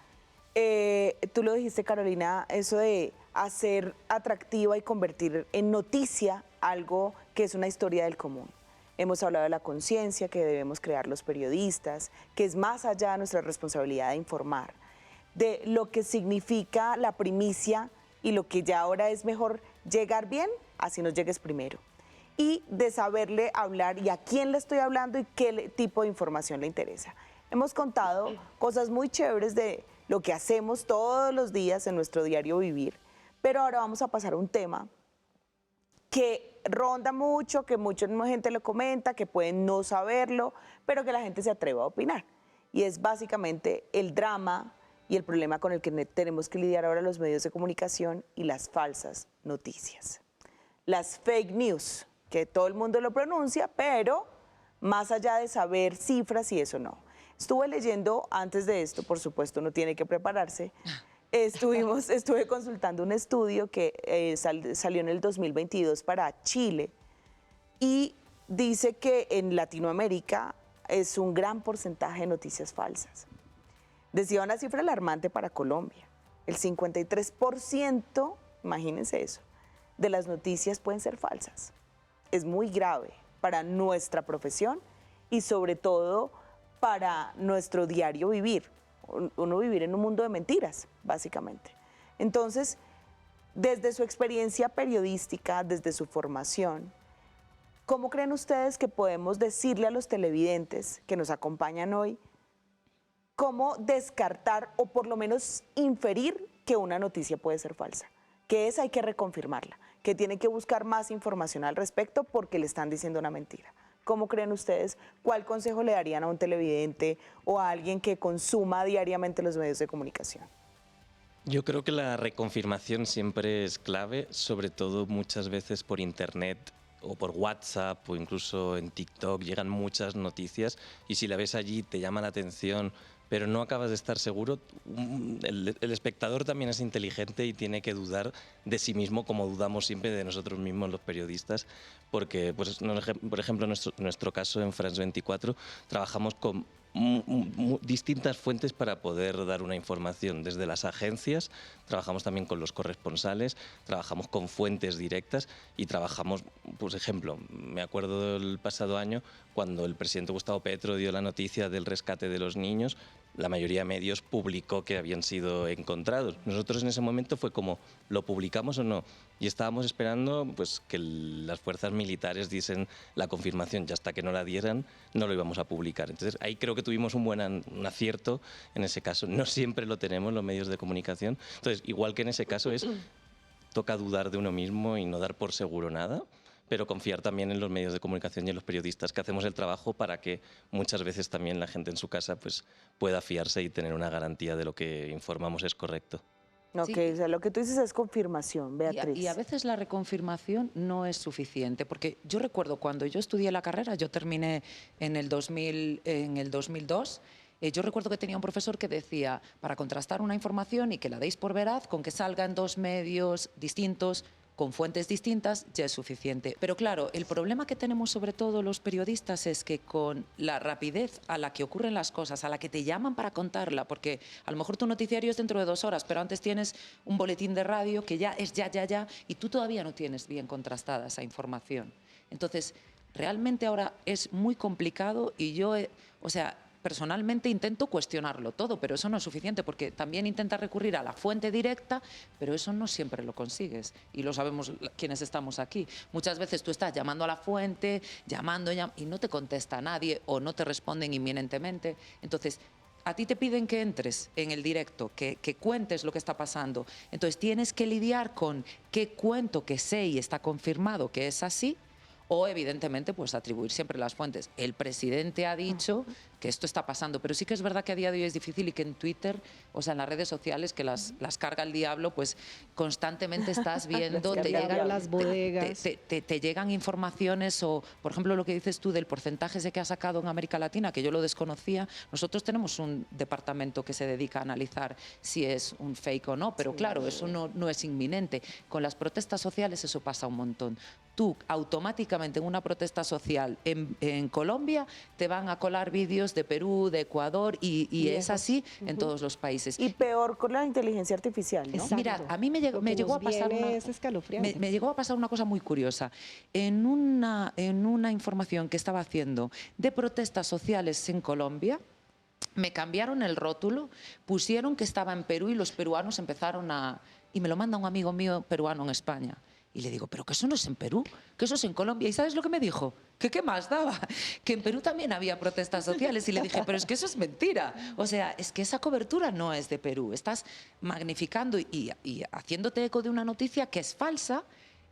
Tú lo dijiste, Carolina, eso de hacer atractiva y convertir en noticia algo que es una historia del común. Hemos hablado de la conciencia que debemos crear los periodistas, que es más allá de nuestra responsabilidad de informar, de lo que significa la primicia y lo que ya ahora es mejor llegar bien, así nos llegues primero. Y de saberle hablar y a quién le estoy hablando y qué tipo de información le interesa. Hemos contado cosas muy chéveres de lo que hacemos todos los días en nuestro diario vivir, pero ahora vamos a pasar a un tema que ronda mucho, que mucha gente lo comenta, que pueden no saberlo, pero que la gente se atreva a opinar. Y es básicamente el drama y el problema con el que tenemos que lidiar ahora los medios de comunicación y las falsas noticias. Las fake news, que todo el mundo lo pronuncia, pero más allá de saber cifras y eso no. Estuve leyendo antes de esto, por supuesto, uno tiene que prepararse. Estuve consultando un estudio que salió en el 2022 para Chile y dice que en Latinoamérica es un gran porcentaje de noticias falsas. Decía una cifra alarmante para Colombia. El 53%, imagínense eso, de las noticias pueden ser falsas. Es muy grave para nuestra profesión y sobre todo para nuestro diario vivir. Uno vivir en un mundo de mentiras, básicamente. Entonces, desde su experiencia periodística, desde su formación, ¿cómo creen ustedes que podemos decirle a los televidentes que nos acompañan hoy cómo descartar o por lo menos inferir que una noticia puede ser falsa? Que hay que reconfirmarla, que tiene que buscar más información al respecto porque le están diciendo una mentira. ¿Cómo creen ustedes? ¿Cuál consejo le darían a un televidente o a alguien que consuma diariamente los medios de comunicación? Yo creo que la reconfirmación siempre es clave, sobre todo muchas veces por internet o por WhatsApp o incluso en TikTok llegan muchas noticias y si la ves allí te llama la atención, pero no acabas de estar seguro. El espectador también es inteligente y tiene que dudar de sí mismo, como dudamos siempre de nosotros mismos los periodistas, porque, pues, por ejemplo, en nuestro caso en France 24 trabajamos con distintas fuentes para poder dar una información, desde las agencias, trabajamos también con los corresponsales, trabajamos con fuentes directas y trabajamos, por ejemplo, me acuerdo del pasado año cuando el presidente Gustavo Petro dio la noticia del rescate de los niños, la mayoría de medios publicó que habían sido encontrados. Nosotros en ese momento fue como, ¿lo publicamos o no? Y estábamos esperando pues, que las fuerzas militares diesen la confirmación y hasta que no la dieran no lo íbamos a publicar. Entonces ahí creo que tuvimos un acierto en ese caso. No siempre lo tenemos los medios de comunicación. Entonces, igual que en ese caso toca dudar de uno mismo y no dar por seguro nada, pero confiar también en los medios de comunicación y en los periodistas que hacemos el trabajo para que muchas veces también la gente en su casa pues, pueda fiarse y tener una garantía de lo que informamos es correcto. Ok, sí. O sea, lo que tú dices es confirmación, Beatriz. Y a veces la reconfirmación no es suficiente, porque yo recuerdo cuando yo estudié la carrera, yo terminé en el 2002, yo recuerdo que tenía un profesor que decía, para contrastar una información y que la deis por veraz, con que salga en dos medios distintos, con fuentes distintas, ya es suficiente. Pero claro, el problema que tenemos sobre todo los periodistas es que con la rapidez a la que ocurren las cosas, a la que te llaman para contarla, porque a lo mejor tu noticiario es dentro de 2 horas, pero antes tienes un boletín de radio que ya es ya, y tú todavía no tienes bien contrastada esa información. Entonces, realmente ahora es muy complicado y yo, personalmente intento cuestionarlo todo, pero eso no es suficiente porque también intentas recurrir a la fuente directa, pero eso no siempre lo consigues y lo sabemos quienes estamos aquí. Muchas veces tú estás llamando a la fuente, llamando y no te contesta nadie o no te responden inminentemente. Entonces, a ti te piden que entres en el directo, que cuentes lo que está pasando. Entonces, tienes que lidiar con qué cuento que sé y está confirmado que es así, o evidentemente pues atribuir siempre las fuentes. El presidente ha dicho que esto está pasando, pero sí que es verdad que a día de hoy es difícil y que en Twitter, o sea, en las redes sociales que las carga el diablo, pues constantemente estás viendo, te llegan las bodegas. te llegan informaciones o, por ejemplo, lo que dices tú del porcentaje ese que ha sacado en América Latina, que yo lo desconocía. Nosotros tenemos un departamento que se dedica a analizar si es un fake o no, pero claro, eso no es inminente. Con las protestas sociales eso pasa un montón. Tú automáticamente en una protesta social en Colombia te van a colar vídeos de Perú, de Ecuador y es así en todos los países. Y peor con la inteligencia artificial, ¿no? Exacto. Mira, a mí me llegó a pasar me llegó a pasar una cosa muy curiosa. En una información que estaba haciendo de protestas sociales en Colombia, me cambiaron el rótulo, pusieron que estaba en Perú y los peruanos empezaron a... Y me lo manda un amigo mío peruano en España. Y le digo, pero que eso no es en Perú, que eso es en Colombia. ¿Y sabes lo que me dijo? Que qué más daba, que en Perú también había protestas sociales. Y le dije, pero es que eso es mentira. O sea, es que esa cobertura no es de Perú. Estás magnificando y haciéndote eco de una noticia que es falsa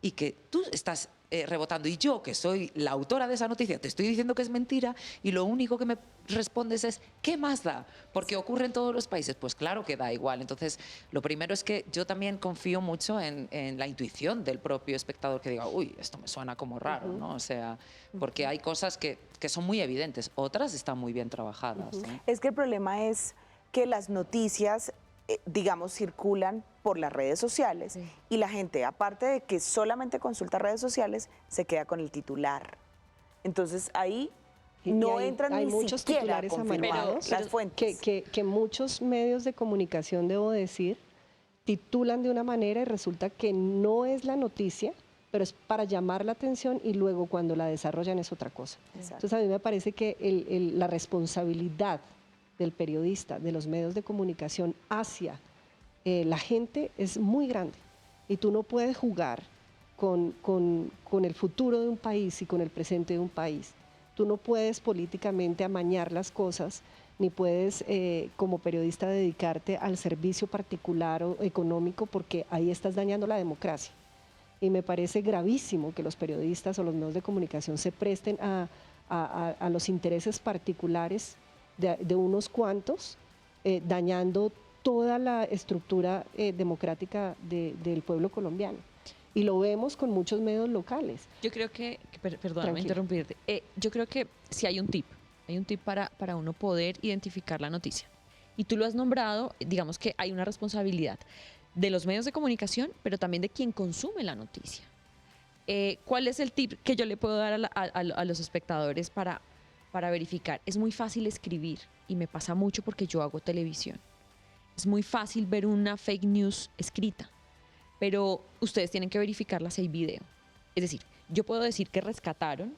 y que tú estás rebotando. Y yo, que soy la autora de esa noticia, te estoy diciendo que es mentira y lo único que me respondes es, ¿qué más da? Porque ocurre en todos los países. Pues claro que da igual. Entonces, lo primero es que yo también confío mucho en la intuición del propio espectador que diga, uy, esto me suena como raro, ¿no? O sea, porque hay cosas que son muy evidentes, otras están muy bien trabajadas, ¿no? Es que el problema es que las noticias, digamos, circulan por las redes sociales y la gente, aparte de que solamente consulta redes sociales, se queda con el titular. Entonces ahí no entran hay ni muchos siquiera titulares confirmados las fuentes. Que muchos medios de comunicación, debo decir, titulan de una manera y resulta que no es la noticia, pero es para llamar la atención y luego cuando la desarrollan es otra cosa. Entonces a mí me parece que la responsabilidad del periodista, de los medios de comunicación hacia la gente es muy grande y tú no puedes jugar con el futuro de un país y con el presente de un país. Tú no puedes políticamente amañar las cosas, ni puedes como periodista dedicarte al servicio particular o económico porque ahí estás dañando la democracia. Y me parece gravísimo que los periodistas o los medios de comunicación se presten a los intereses particulares de unos cuantos, dañando toda la estructura democrática del pueblo colombiano. Y lo vemos con muchos medios locales. Yo creo perdóname interrumpirte, yo creo que sí hay un tip para uno poder identificar la noticia. Y tú lo has nombrado, digamos que hay una responsabilidad de los medios de comunicación, pero también de quien consume la noticia. ¿Cuál es el tip que yo le puedo dar a los espectadores para verificar? Es muy fácil escribir y me pasa mucho porque yo hago televisión. Es muy fácil ver una fake news escrita, pero ustedes tienen que verificarla si hay video. Es decir, yo puedo decir que rescataron,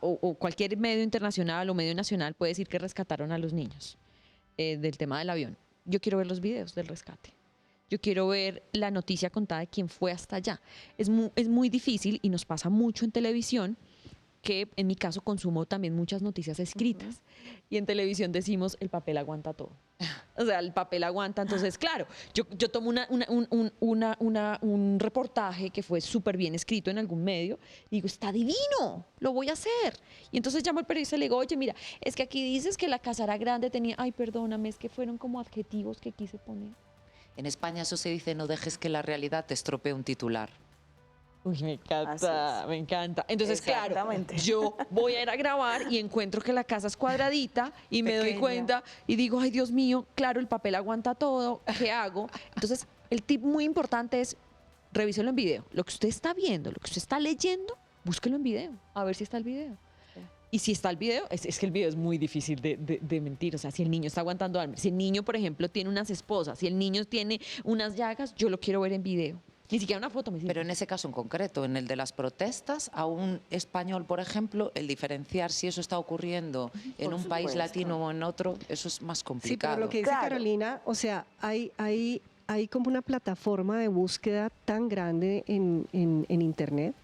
o cualquier medio internacional o medio nacional puede decir que rescataron a los niños del tema del avión. Yo quiero ver los videos del rescate. Yo quiero ver la noticia contada de quién fue hasta allá. Es muy difícil y nos pasa mucho en televisión, que en mi caso consumo también muchas noticias escritas. Y en televisión decimos, el papel aguanta todo. O sea, el papel aguanta. Entonces, claro, yo tomo un reportaje que fue súper bien escrito en algún medio y digo, está divino, lo voy a hacer. Y entonces llamo al periodista y le digo, oye, mira, es que aquí dices que la casa era grande, tenía... Ay, perdóname, es que fueron como adjetivos que quise poner. En España eso se dice, no dejes que la realidad te estropee un titular. Uy, me encanta, me encanta. Entonces, claro, yo voy a ir a grabar y encuentro que la casa es cuadradita y me doy cuenta y digo, ay, Dios mío, claro, el papel aguanta todo, ¿qué hago? Entonces, el tip muy importante es revíselo en video. Lo que usted está viendo, lo que usted está leyendo, búsquelo en video, a ver si está el video. Y si está el video, es que el video es muy difícil de mentir. O sea, si el niño está aguantando hambre, si el niño, por ejemplo, tiene unas esposas, si el niño tiene unas llagas, yo lo quiero ver en video. Ni siquiera una foto me sirve. Pero en ese caso en concreto, en el de las protestas, a un español, por ejemplo, el diferenciar si eso está ocurriendo en un país latino o en otro, eso es más complicado. Sí, pero lo que dice Carolina, o sea, hay como una plataforma de búsqueda tan grande en Internet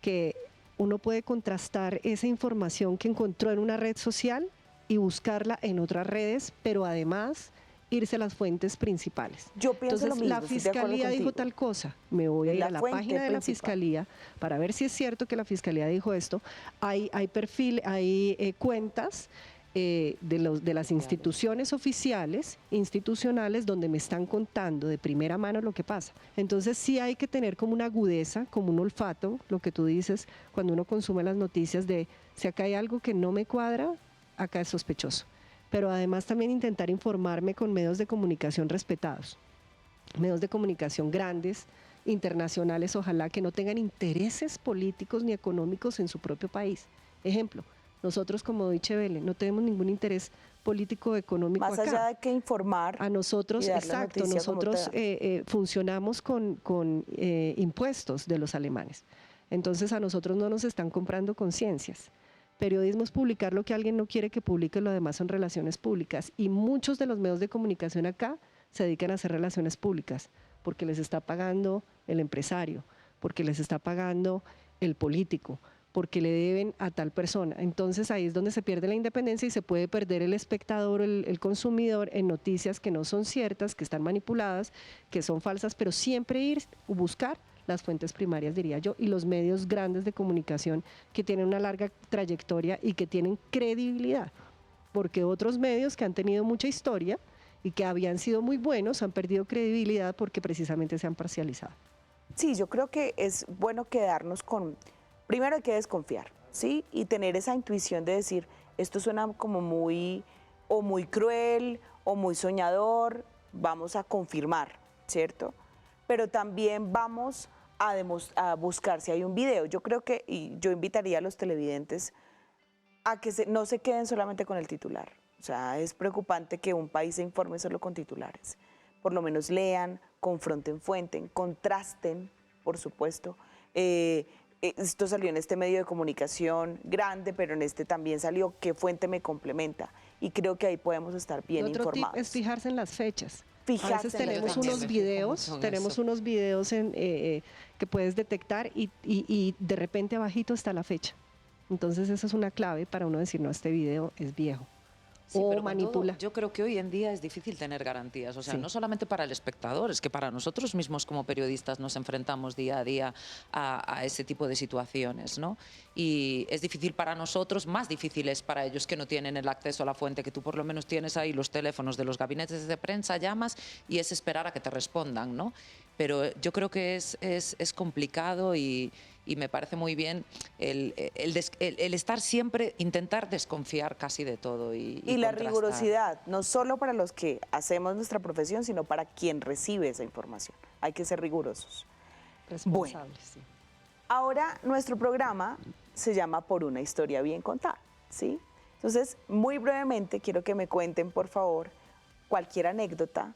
que uno puede contrastar esa información que encontró en una red social y buscarla en otras redes, pero además irse a las fuentes principales. Yo pienso Entonces, lo mismo, la Fiscalía dijo tal cosa, me voy a ir a la página de la Fiscalía para ver si es cierto que la Fiscalía dijo esto. Hay cuentas de las instituciones oficiales, institucionales, donde me están contando de primera mano lo que pasa. Entonces sí hay que tener como una agudeza, como un olfato, lo que tú dices, cuando uno consume las noticias de si acá hay algo que no me cuadra, acá es sospechoso. Pero además también intentar informarme con medios de comunicación respetados, medios de comunicación grandes, internacionales, ojalá que no tengan intereses políticos ni económicos en su propio país. Ejemplo, nosotros como Deutsche Welle no tenemos ningún interés político o económico más acá. allá de que informar. A nosotros, exacto, nosotros funcionamos con impuestos de los alemanes. Entonces a nosotros no nos están comprando conciencias. Periodismo es publicar lo que alguien no quiere que publique, lo demás son relaciones públicas. Y muchos de los medios de comunicación acá se dedican a hacer relaciones públicas porque les está pagando el empresario, porque les está pagando el político, porque le deben a tal persona. Entonces ahí es donde se pierde la independencia y se puede perder el espectador, el consumidor en noticias que no son ciertas, que están manipuladas, que son falsas, pero siempre ir a buscar las fuentes primarias, diría yo, y los medios grandes de comunicación que tienen una larga trayectoria y que tienen credibilidad, porque otros medios que han tenido mucha historia y que habían sido muy buenos han perdido credibilidad porque precisamente se han parcializado. Sí, yo creo que es bueno quedarnos con, primero hay que desconfiar, ¿sí? Y tener esa intuición de decir, esto suena como muy cruel o muy soñador, vamos a confirmar, ¿cierto? Pero también vamos a buscar si hay un video. Yo creo que, y yo invitaría a los televidentes a que no se queden solamente con el titular. O sea, es preocupante que un país se informe solo con titulares. Por lo menos lean, confronten fuentes, contrasten, por supuesto. Esto salió en este medio de comunicación grande, pero en este también salió qué fuente me complementa. Y creo que ahí podemos estar bien informados. Otro tip es fijarse en las fechas. A veces tenemos unos videos que puedes detectar y de repente abajito está la fecha. Entonces esa es una clave para uno decir, no, este video es viejo. Sí, o manipula. Yo creo que hoy en día es difícil tener garantías, o sea, no solamente para el espectador, es que para nosotros mismos como periodistas nos enfrentamos día a día a ese tipo de situaciones, ¿no? Y es difícil para nosotros, más difícil es para ellos que no tienen el acceso a la fuente, que tú por lo menos tienes ahí los teléfonos de los gabinetes de prensa, llamas y es esperar a que te respondan, ¿no? Pero yo creo que es complicado y me parece muy bien el estar siempre, intentar desconfiar casi de todo. Y la rigurosidad, no solo para los que hacemos nuestra profesión, sino para quien recibe esa información. Hay que ser rigurosos. Responsables, bueno, sí. Ahora nuestro programa se llama Por una historia bien contada, ¿sí? Entonces, muy brevemente quiero que me cuenten, por favor, cualquier anécdota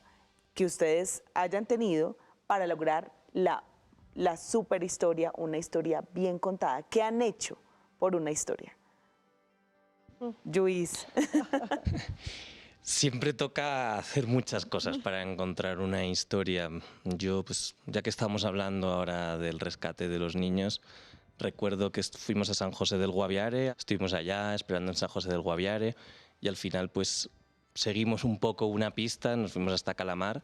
que ustedes hayan tenido para lograr la super historia, una historia bien contada. ¿Qué han hecho por una historia? Luis. Siempre toca hacer muchas cosas para encontrar una historia. Yo, pues, ya que estamos hablando ahora del rescate de los niños, recuerdo que fuimos a San José del Guaviare, estuvimos allá esperando en San José del Guaviare y al final, pues, seguimos un poco una pista, nos fuimos hasta Calamar,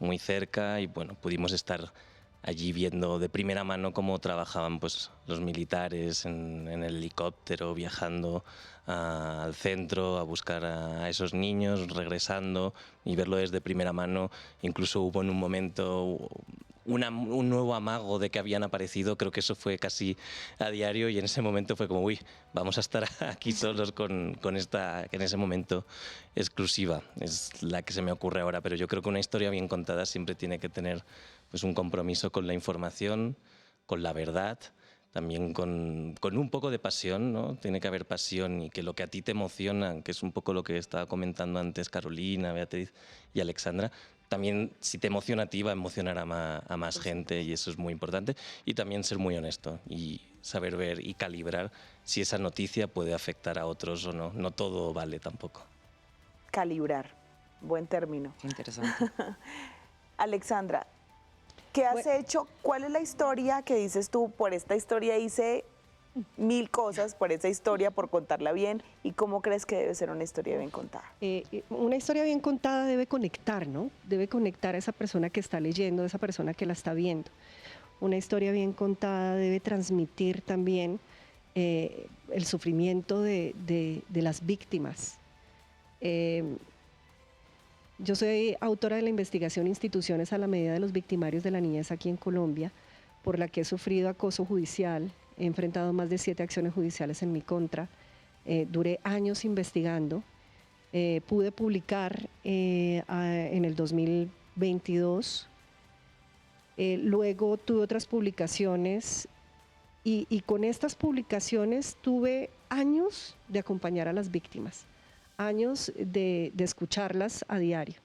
muy cerca, y bueno, pudimos estar allí viendo de primera mano cómo trabajaban pues, los militares en el helicóptero, viajando al centro a buscar a esos niños, regresando y verlo desde primera mano. Incluso hubo en un momento un nuevo amago de que habían aparecido, creo que eso fue casi a diario, y en ese momento fue como, uy, vamos a estar aquí solos con esta, que en ese momento exclusiva, es la que se me ocurre ahora, pero yo creo que una historia bien contada siempre tiene que tener pues, un compromiso con la información, con la verdad, también con un poco de pasión, ¿no? Tiene que haber pasión y que lo que a ti te emociona, que es un poco lo que estaba comentando antes Carolina, Beatriz y Alexandra, también si te emociona a ti va a emocionar a más gente y eso es muy importante. Y también ser muy honesto y saber ver y calibrar si esa noticia puede afectar a otros o no. No todo vale tampoco. Calibrar, buen término. Qué interesante. Alexandra, ¿qué has hecho? ¿Cuál es la historia que dices tú? Por esta historia hice 1000 cosas, por esa historia, por contarla bien. ¿Y cómo crees que debe ser una historia bien contada? Una historia bien contada debe conectar, ¿no? Debe conectar a esa persona que está leyendo, a esa persona que la está viendo. Una historia bien contada debe transmitir también el sufrimiento de las víctimas. Yo soy autora de la investigación Instituciones a la medida de los victimarios de la niñez aquí en Colombia, por la que he sufrido acoso judicial, he enfrentado más de 7 acciones judiciales en mi contra, duré años investigando, pude publicar en el 2022, luego tuve otras publicaciones y con estas publicaciones tuve años de acompañar a las víctimas, años de escucharlas a diario,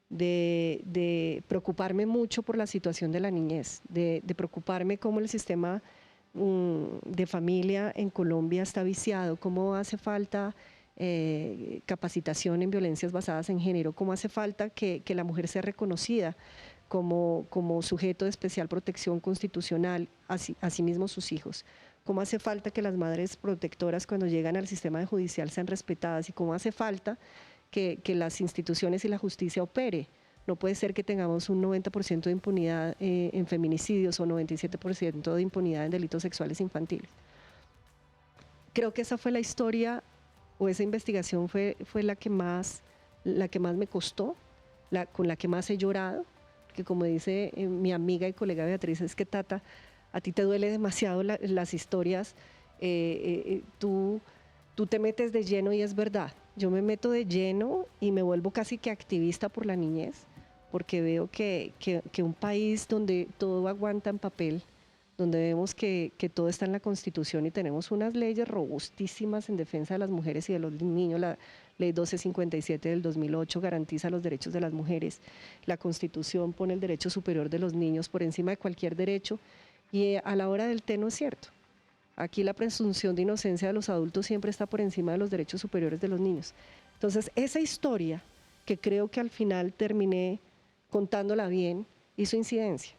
de preocuparme mucho por la situación de la niñez, de preocuparme cómo el sistema de familia en Colombia está viciado, cómo hace falta capacitación en violencias basadas en género, cómo hace falta que la mujer sea reconocida como sujeto de especial protección constitucional, asimismo sus hijos. Cómo hace falta que las madres protectoras cuando llegan al sistema judicial sean respetadas y cómo hace falta que las instituciones y la justicia opere. No puede ser que tengamos un 90% de impunidad en feminicidios o 97% de impunidad en delitos sexuales infantiles. Creo que esa fue la historia o esa investigación fue la que más me costó, con la que más he llorado, que como dice mi amiga y colega Beatriz, es que Tata, a ti te duele demasiado las historias, tú te metes de lleno y es verdad. Yo me meto de lleno y me vuelvo casi que activista por la niñez, porque veo que un país donde todo aguanta en papel, donde vemos que todo está en la Constitución y tenemos unas leyes robustísimas en defensa de las mujeres y de los niños, la Ley 1257 del 2008 garantiza los derechos de las mujeres, la Constitución pone el derecho superior de los niños por encima de cualquier derecho y a la hora del té no es cierto. Aquí la presunción de inocencia de los adultos siempre está por encima de los derechos superiores de los niños. Entonces, esa historia, que creo que al final terminé contándola bien, hizo incidencia.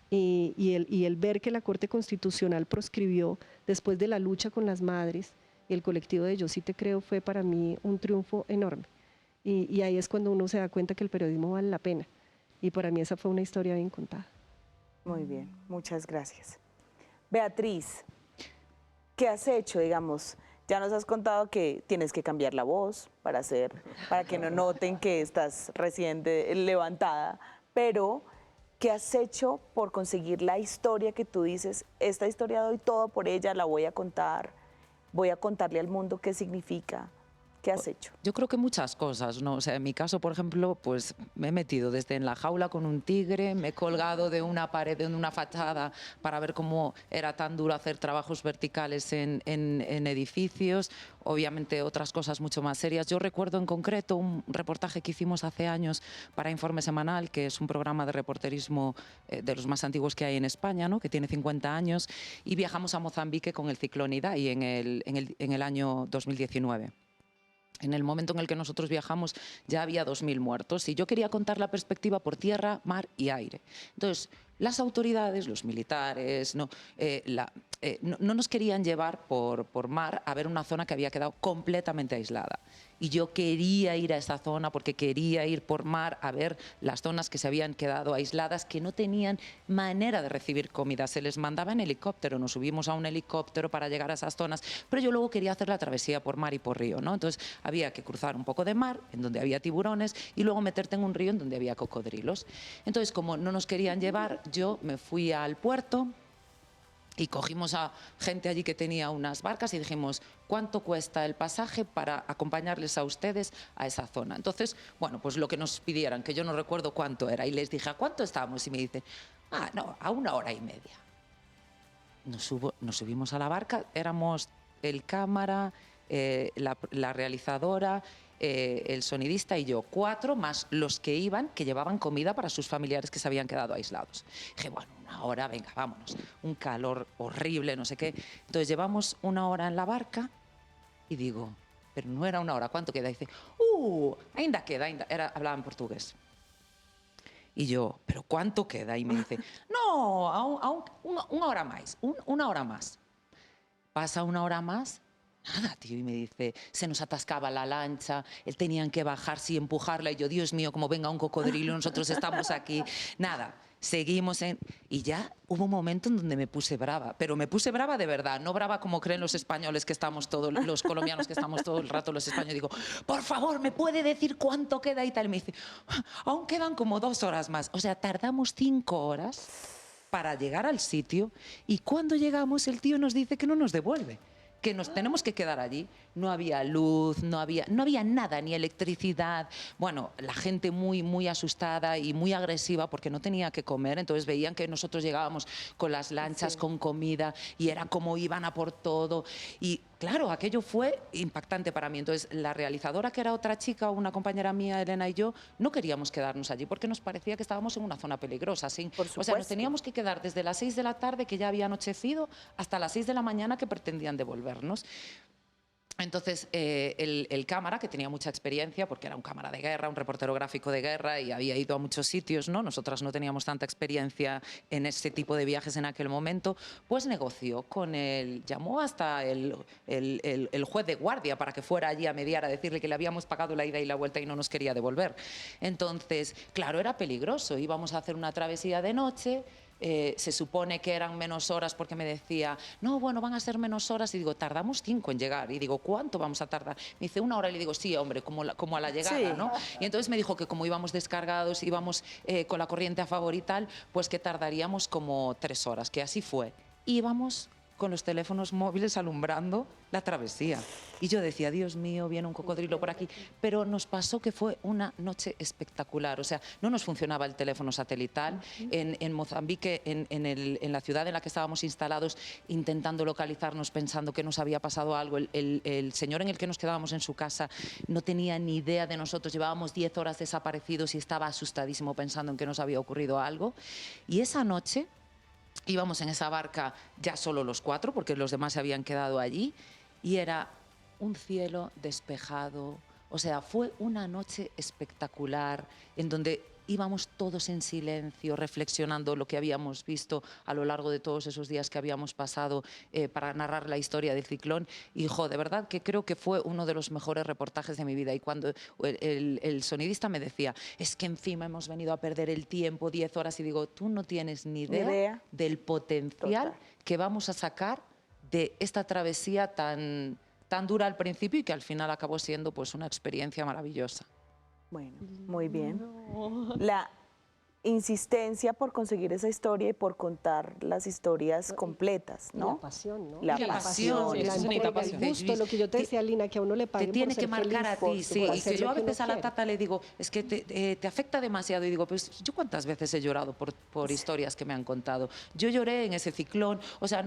Y el ver que la Corte Constitucional proscribió después de la lucha con las madres y el colectivo de Yo Sí Te Creo fue para mí un triunfo enorme. Y ahí es cuando uno se da cuenta que el periodismo vale la pena. Y para mí esa fue una historia bien contada. Muy bien, muchas gracias. Beatriz, ¿qué has hecho, digamos? Ya nos has contado que tienes que cambiar la voz para que no noten que estás recién levantada, pero ¿qué has hecho por conseguir la historia que tú dices, esta historia doy todo por ella, la voy a contarle al mundo qué significa? ¿Qué has hecho? Yo creo que muchas cosas, ¿no? O sea, en mi caso, por ejemplo, pues me he metido desde en la jaula con un tigre, me he colgado de una pared, de una fachada, para ver cómo era tan duro hacer trabajos verticales en edificios, obviamente otras cosas mucho más serias. Yo recuerdo en concreto un reportaje que hicimos hace años para Informe Semanal, que es un programa de reporterismo de los más antiguos que hay en España, ¿no? Que tiene 50 años, y viajamos a Mozambique con el ciclón Idai en el año 2019. En el momento en el que nosotros viajamos ya había 2000 muertos y yo quería contar la perspectiva por tierra, mar y aire. Entonces, las autoridades, los militares, no nos querían llevar por mar a ver una zona que había quedado completamente aislada. Y yo quería ir a esa zona porque quería ir por mar a ver las zonas que se habían quedado aisladas, que no tenían manera de recibir comida. Se les mandaba en helicóptero, nos subimos a un helicóptero para llegar a esas zonas, pero yo luego quería hacer la travesía por mar y por río, ¿no? Entonces había que cruzar un poco de mar, en donde había tiburones, y luego meterte en un río en donde había cocodrilos. Entonces, como no nos querían llevar, yo me fui al puerto y cogimos a gente allí que tenía unas barcas y dijimos, ¿cuánto cuesta el pasaje para acompañarles a ustedes a esa zona? Entonces, bueno, pues lo que nos pidieran, que yo no recuerdo cuánto era, y les dije, ¿a cuánto estábamos? Y me dice, no, a 1 hora y media. Nos subimos a la barca, éramos el cámara, la realizadora, el sonidista y yo, 4 más los que iban, que llevaban comida para sus familiares que se habían quedado aislados. Dije, bueno, 1 hora, venga, vámonos. Un calor horrible, no sé qué. Entonces llevamos 1 hora en la barca y digo, pero no era 1 hora, ¿cuánto queda? Y dice, ainda queda, hablaba en portugués. Y yo, ¿pero cuánto queda? Y me dice, no, aún 1 hora más, 1 hora más. Pasa 1 hora más, nada, tío, y me dice, se nos atascaba la lancha, tenían que bajarse y empujarla, y yo, Dios mío, como venga un cocodrilo, nosotros estamos aquí. Nada, seguimos y ya hubo un momento en donde me puse brava, pero me puse brava de verdad, no brava como creen los españoles que estamos todos, los colombianos que estamos todo el rato los españoles. Digo, por favor, ¿me puede decir cuánto queda? Y tal, y me dice, aún quedan como 2 horas más. O sea, tardamos 5 horas para llegar al sitio, y cuando llegamos el tío nos dice que no nos devuelve, que nos tenemos que quedar allí. No había luz, no había nada, ni electricidad. Bueno, la gente muy asustada y muy agresiva porque no tenía que comer, entonces veían que nosotros llegábamos con las lanchas, con comida, y era como iban a por todo. Y claro, aquello fue impactante para mí. Entonces, la realizadora, que era otra chica, una compañera mía, Elena, y yo, no queríamos quedarnos allí porque nos parecía que estábamos en una zona peligrosa. ¿Sí? O sea, nos teníamos que quedar desde las 6 de la tarde, que ya había anochecido, hasta las 6 de la mañana, que pretendían devolvernos. Entonces, el cámara, que tenía mucha experiencia, porque era un cámara de guerra, un reportero gráfico de guerra, y había ido a muchos sitios, ¿no? Nosotras no teníamos tanta experiencia en ese tipo de viajes en aquel momento, pues negoció con él, llamó hasta el juez de guardia para que fuera allí a mediar, a decirle que le habíamos pagado la ida y la vuelta y no nos quería devolver. Entonces, claro, era peligroso, íbamos a hacer una travesía de noche. Se supone que eran menos horas, porque me decía, no, bueno, van a ser menos horas, y digo, tardamos 5 en llegar, y digo, ¿cuánto vamos a tardar? Me dice 1 hora, y le digo, sí, hombre, como a la llegada, sí, ¿no? Y entonces me dijo que como íbamos descargados, íbamos con la corriente a favor y tal, pues que tardaríamos como 3 horas, que así fue. Íbamos con los teléfonos móviles alumbrando la travesía. Y yo decía, Dios mío, viene un cocodrilo por aquí. Pero nos pasó que fue una noche espectacular. O sea, no nos funcionaba el teléfono satelital. En Mozambique, en la ciudad en la que estábamos instalados, intentando localizarnos, pensando que nos había pasado algo. El señor en el que nos quedábamos en su casa no tenía ni idea de nosotros. Llevábamos 10 horas desaparecidos y estaba asustadísimo pensando en que nos había ocurrido algo. Y esa noche íbamos en esa barca ya solo los 4, porque los demás se habían quedado allí, y era un cielo despejado. O sea, fue una noche espectacular en donde íbamos todos en silencio, reflexionando lo que habíamos visto a lo largo de todos esos días que habíamos pasado para narrar la historia del ciclón. Y, de verdad que creo que fue uno de los mejores reportajes de mi vida. Y cuando el sonidista me decía, es que encima hemos venido a perder el tiempo, 10 horas, y digo, tú no tienes ni idea del potencial que vamos a sacar de esta travesía tan dura al principio, y que al final acabó siendo pues una experiencia maravillosa. Bueno, muy bien. La insistencia por conseguir esa historia y por contar las historias completas, ¿no? La pasión, ¿no? La pasión. Justo lo que yo te decía, Lina, que a uno le paguen te tiene por ser que marcar feliz, a ti, sí. Y que yo a veces a la quiere. Tata le digo, es que te afecta demasiado. Y digo, pues yo cuántas veces he llorado por historias que me han contado. Yo lloré en ese ciclón, o sea,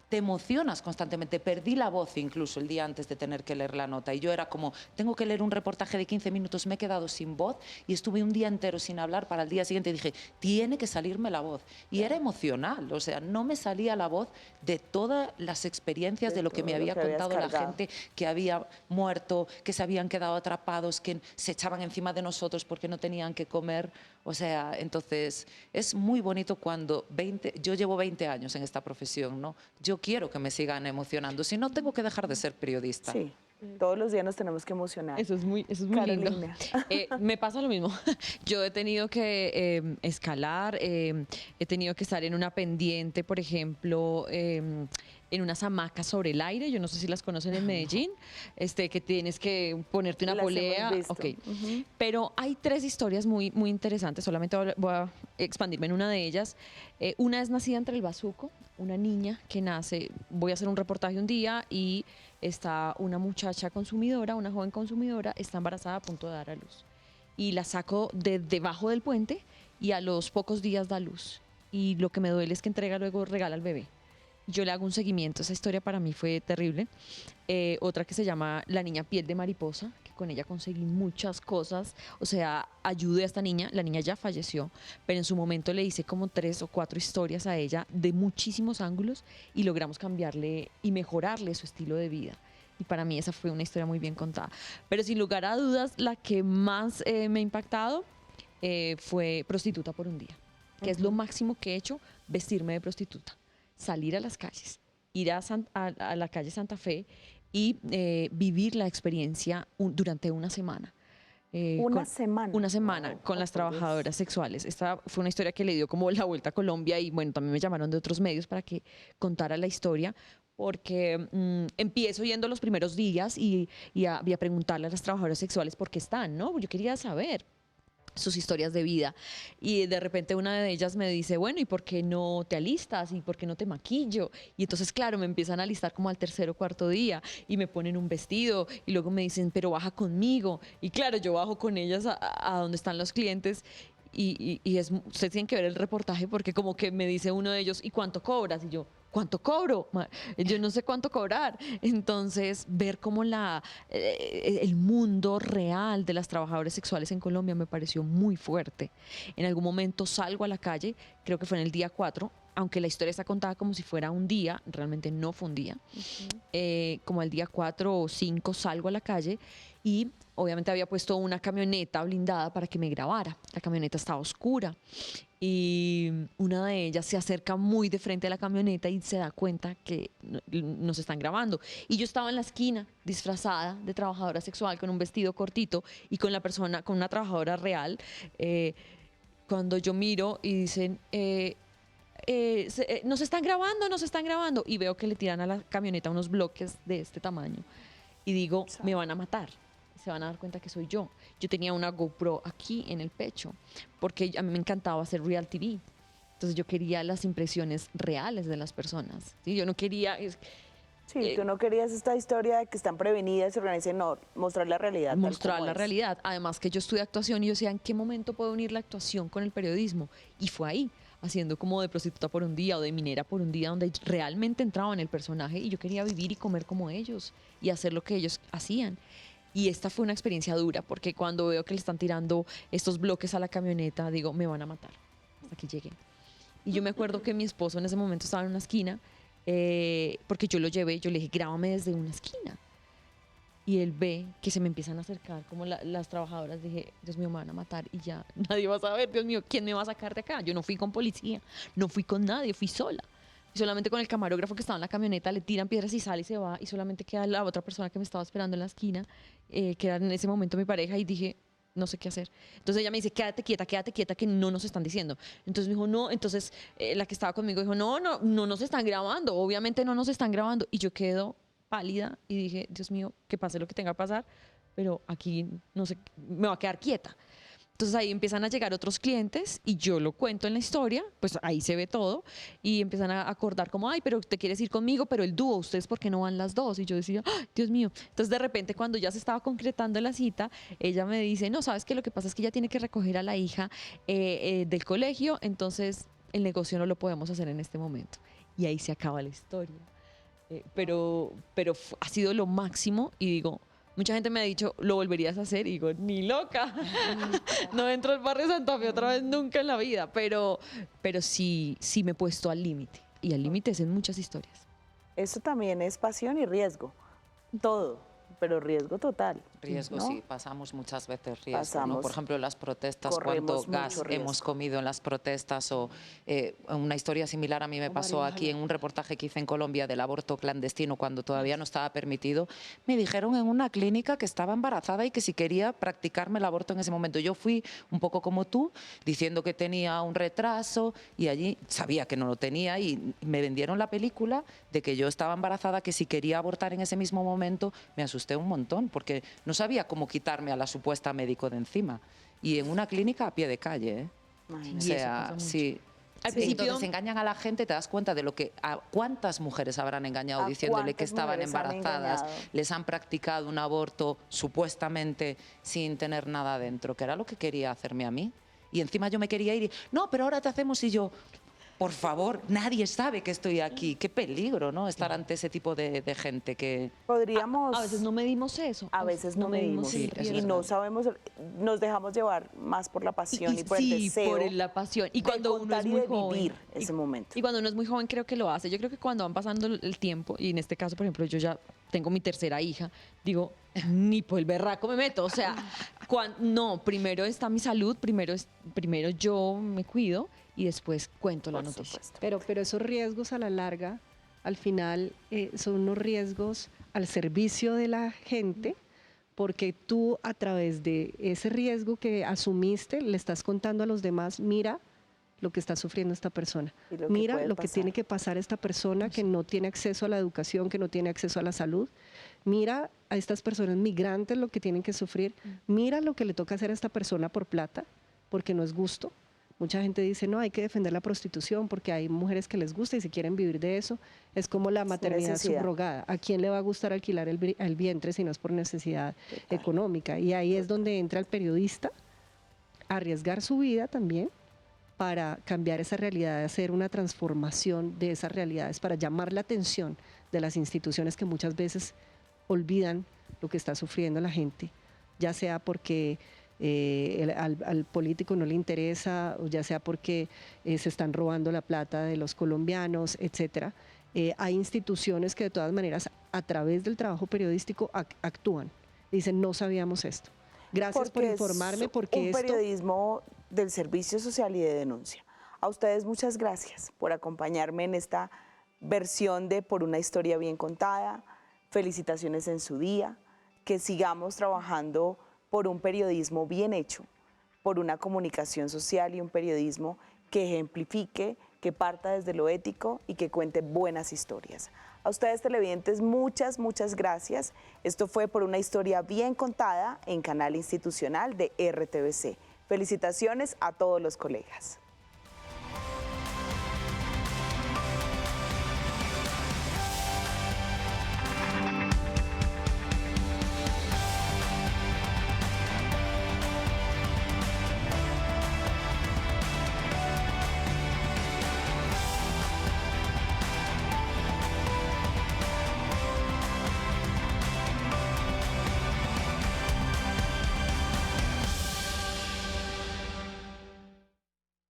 te emocionas constantemente. Perdí la voz incluso el día antes de tener que leer la nota, y yo era como, tengo que leer un reportaje de 15 minutos, me he quedado sin voz y estuve un día entero sin hablar. Para el día siguiente dije, tiene que salirme la voz, y era emocional. O sea, no me salía la voz de todas las experiencias de lo que me había contado la gente que había muerto, que se habían quedado atrapados, que se echaban encima de nosotros porque no tenían que comer. O sea, entonces es muy bonito cuando yo llevo 20 años en esta profesión, ¿no? Yo quiero que me sigan emocionando, si no tengo que dejar de ser periodista. Sí, todos los días nos tenemos que emocionar. Eso es muy lindo. Me pasa lo mismo. Yo he tenido que escalar, he tenido que estar en una pendiente, por ejemplo, en unas hamacas sobre el aire. Yo no sé si las conocen en Medellín, que tienes que ponerte una polea. Okay. Pero hay 3 historias muy interesantes. Solamente voy a expandirme en una de ellas. Una es nacida entre el bazuco, una niña que nace. Voy a hacer un reportaje un día y está una muchacha consumidora, una joven consumidora, está embarazada a punto de dar a luz. Y la saco de debajo del puente y a los pocos días da luz. Y lo que me duele es que regala al bebé. Yo le hago un seguimiento. Esa historia para mí fue terrible. Otra que se llama La niña piel de mariposa, que con ella conseguí muchas cosas, o sea, ayudé a esta niña, la niña ya falleció, pero en su momento le hice como 3 o 4 historias a ella de muchísimos ángulos y logramos cambiarle y mejorarle su estilo de vida. Y para mí esa fue una historia muy bien contada. Pero sin lugar a dudas, la que más me ha impactado fue Prostituta por un día, que es lo máximo que he hecho, vestirme de prostituta, salir a las calles, ir a la calle Santa Fe y vivir la experiencia durante una semana. Una semana. Wow, con las trabajadoras sexuales. Esta fue una historia que le dio como la vuelta a Colombia y bueno, también me llamaron de otros medios para que contara la historia, porque empiezo yendo los primeros días y a preguntarle a las trabajadoras sexuales por qué están, ¿no? Yo quería saber sus historias de vida y de repente una de ellas me dice, bueno, ¿y por qué no te alistas? ¿Y por qué no te maquillo? Y entonces, claro, me empiezan a alistar como al tercer o cuarto día y me ponen un vestido y luego me dicen, pero baja conmigo. Y claro, yo bajo con ellas a donde están los clientes y ustedes tienen que ver el reportaje porque como que me dice uno de ellos, ¿y cuánto cobras? Y yo, ¿cuánto cobro? Yo no sé cuánto cobrar. Entonces, ver cómo el mundo real de las trabajadoras sexuales en Colombia me pareció muy fuerte. En algún momento salgo a la calle, creo que fue en el día 4, aunque la historia está contada como si fuera un día, realmente no fue un día. Como el día 4 o 5 salgo a la calle y obviamente había puesto una camioneta blindada para que me grabara. La camioneta estaba oscura y una de ellas se acerca muy de frente a la camioneta y se da cuenta que nos están grabando. Y yo estaba en la esquina disfrazada de trabajadora sexual con un vestido cortito y con una trabajadora real. Cuando yo miro y dicen, nos están grabando y veo que le tiran a la camioneta unos bloques de este tamaño y digo, me van a matar. Se van a dar cuenta que soy yo. Yo tenía una GoPro aquí en el pecho, porque a mí me encantaba hacer Real TV. Entonces yo quería las impresiones reales de las personas. ¿Sí? Yo no quería... Sí, tú no querías esta historia de que están prevenidas y organizan, no, mostrar la realidad. Mostrar la realidad. Además que yo estudié actuación y yo decía, ¿en qué momento puedo unir la actuación con el periodismo? Y fue ahí, haciendo como de prostituta por un día o de minera por un día, donde realmente entraba en el personaje y yo quería vivir y comer como ellos y hacer lo que ellos hacían. Y esta fue una experiencia dura, porque cuando veo que le están tirando estos bloques a la camioneta, digo, me van a matar. Hasta que llegué. Y yo me acuerdo que mi esposo en ese momento estaba en una esquina, porque yo lo llevé, yo le dije, grábame desde una esquina. Y él ve que se me empiezan a acercar como las trabajadoras. Dije, Dios mío, me van a matar y ya nadie va a saber. Dios mío, ¿quién me va a sacar de acá? Yo no fui con policía, no fui con nadie, fui sola. Y solamente con el camarógrafo que estaba en la camioneta le tiran piedras y sale y se va. Y solamente queda la otra persona que me estaba esperando en la esquina, que era en ese momento mi pareja. Y dije, no sé qué hacer. Entonces ella me dice, quédate quieta, que no nos están diciendo. Entonces me dijo, no. Entonces la que estaba conmigo dijo, no nos están grabando. Obviamente no nos están grabando. Y yo quedo pálida y dije, Dios mío, que pase lo que tenga que pasar, pero aquí no sé, me va a quedar quieta. Entonces ahí empiezan a llegar otros clientes y yo lo cuento en la historia, pues ahí se ve todo y empiezan a acordar como, ay, pero te quieres ir conmigo, pero el dúo, ¿ustedes por qué no van las dos? Y yo decía, ¡ay, Dios mío! Entonces de repente cuando ya se estaba concretando la cita, ella me dice, no, ¿sabes qué? Lo que pasa es que ella tiene que recoger a la hija del colegio, entonces el negocio no lo podemos hacer en este momento. Y ahí se acaba la historia. Pero ha sido lo máximo y digo, mucha gente me ha dicho, ¿lo volverías a hacer? Y digo, ni loca. No entro al barrio Santa Fe otra vez nunca en la vida. Pero sí me he puesto al límite. Y al límite es en muchas historias. Eso también es pasión y riesgo. Todo, pero riesgo total. Riesgo, ¿no? sí, pasamos muchas veces riesgo, ¿no? Por ejemplo, en las protestas, cuánto gas hemos comido en las protestas o una historia similar a mí me pasó aquí en un reportaje que hice en Colombia del aborto clandestino cuando todavía no estaba permitido. Me dijeron en una clínica que estaba embarazada y que si quería practicarme el aborto en ese momento. Yo fui un poco como tú, diciendo que tenía un retraso y allí sabía que no lo tenía y me vendieron la película de que yo estaba embarazada, que si quería abortar en ese mismo momento. Me asusté un montón porque no sabía cómo quitarme a la supuesta médico de encima. Y en una clínica a pie de calle, ¿eh? O sea, sí. Al principio entonces engañan a la gente, te das cuenta de a cuántas mujeres habrán engañado diciéndole que estaban embarazadas, les han practicado un aborto supuestamente sin tener nada dentro, que era lo que quería hacerme a mí. Y encima yo me quería ir y, no, pero ahora te hacemos y yo... por favor, nadie sabe que estoy aquí. Qué peligro, ¿no? Estar ante ese tipo de gente que... Podríamos... A veces no medimos eso. A veces no medimos el sí, eso es y riesgo. no sabemos, nos dejamos llevar más por la pasión y por el sí, deseo por la pasión. Y de cuando uno contar es y muy de joven. vivir ese momento. Y cuando uno es muy joven creo que lo hace. Yo creo que cuando van pasando el tiempo, y en este caso, por ejemplo, yo ya tengo mi tercera hija, digo, ni por el berraco me meto. O sea, no, primero está mi salud, primero yo me cuido y después cuento la Por noticia. supuesto. Pero esos riesgos a la larga, al final, son unos riesgos al servicio de la gente, porque tú a través de ese riesgo que asumiste, le estás contando a los demás, mira lo que está sufriendo esta persona. Y lo que Mira puede lo que pasar. tiene que pasar esta persona que no tiene acceso a la educación, que no tiene acceso a la salud. Mira a estas personas migrantes lo que tienen que sufrir. Mira lo que le toca hacer a esta persona por plata, porque no es gusto. Mucha gente dice, no, hay que defender la prostitución porque hay mujeres que les gusta y si quieren vivir de eso. Es como la maternidad necesidad. subrogada. ¿A quién le va a gustar alquilar el vientre si no es por necesidad económica? Y ahí es donde entra el periodista a arriesgar su vida también para cambiar esa realidad, hacer una transformación de esas realidades, para llamar la atención de las instituciones que muchas veces olvidan lo que está sufriendo la gente, ya sea porque al político no le interesa, o ya sea porque se están robando la plata de los colombianos, etcétera. Hay instituciones que de todas maneras, a través del trabajo periodístico, actúan. Dicen, no sabíamos esto. Gracias por Porque informarme, es porque un esto... periodismo del servicio social y de denuncia. A ustedes muchas gracias por acompañarme en esta versión de Por una historia bien contada. Felicitaciones en su día. Que sigamos trabajando por un periodismo bien hecho, por una comunicación social y un periodismo que ejemplifique, que parta desde lo ético y que cuente buenas historias. A ustedes televidentes, muchas gracias. Esto fue Por una historia bien contada en Canal Institucional de RTVC. Felicitaciones a todos los colegas.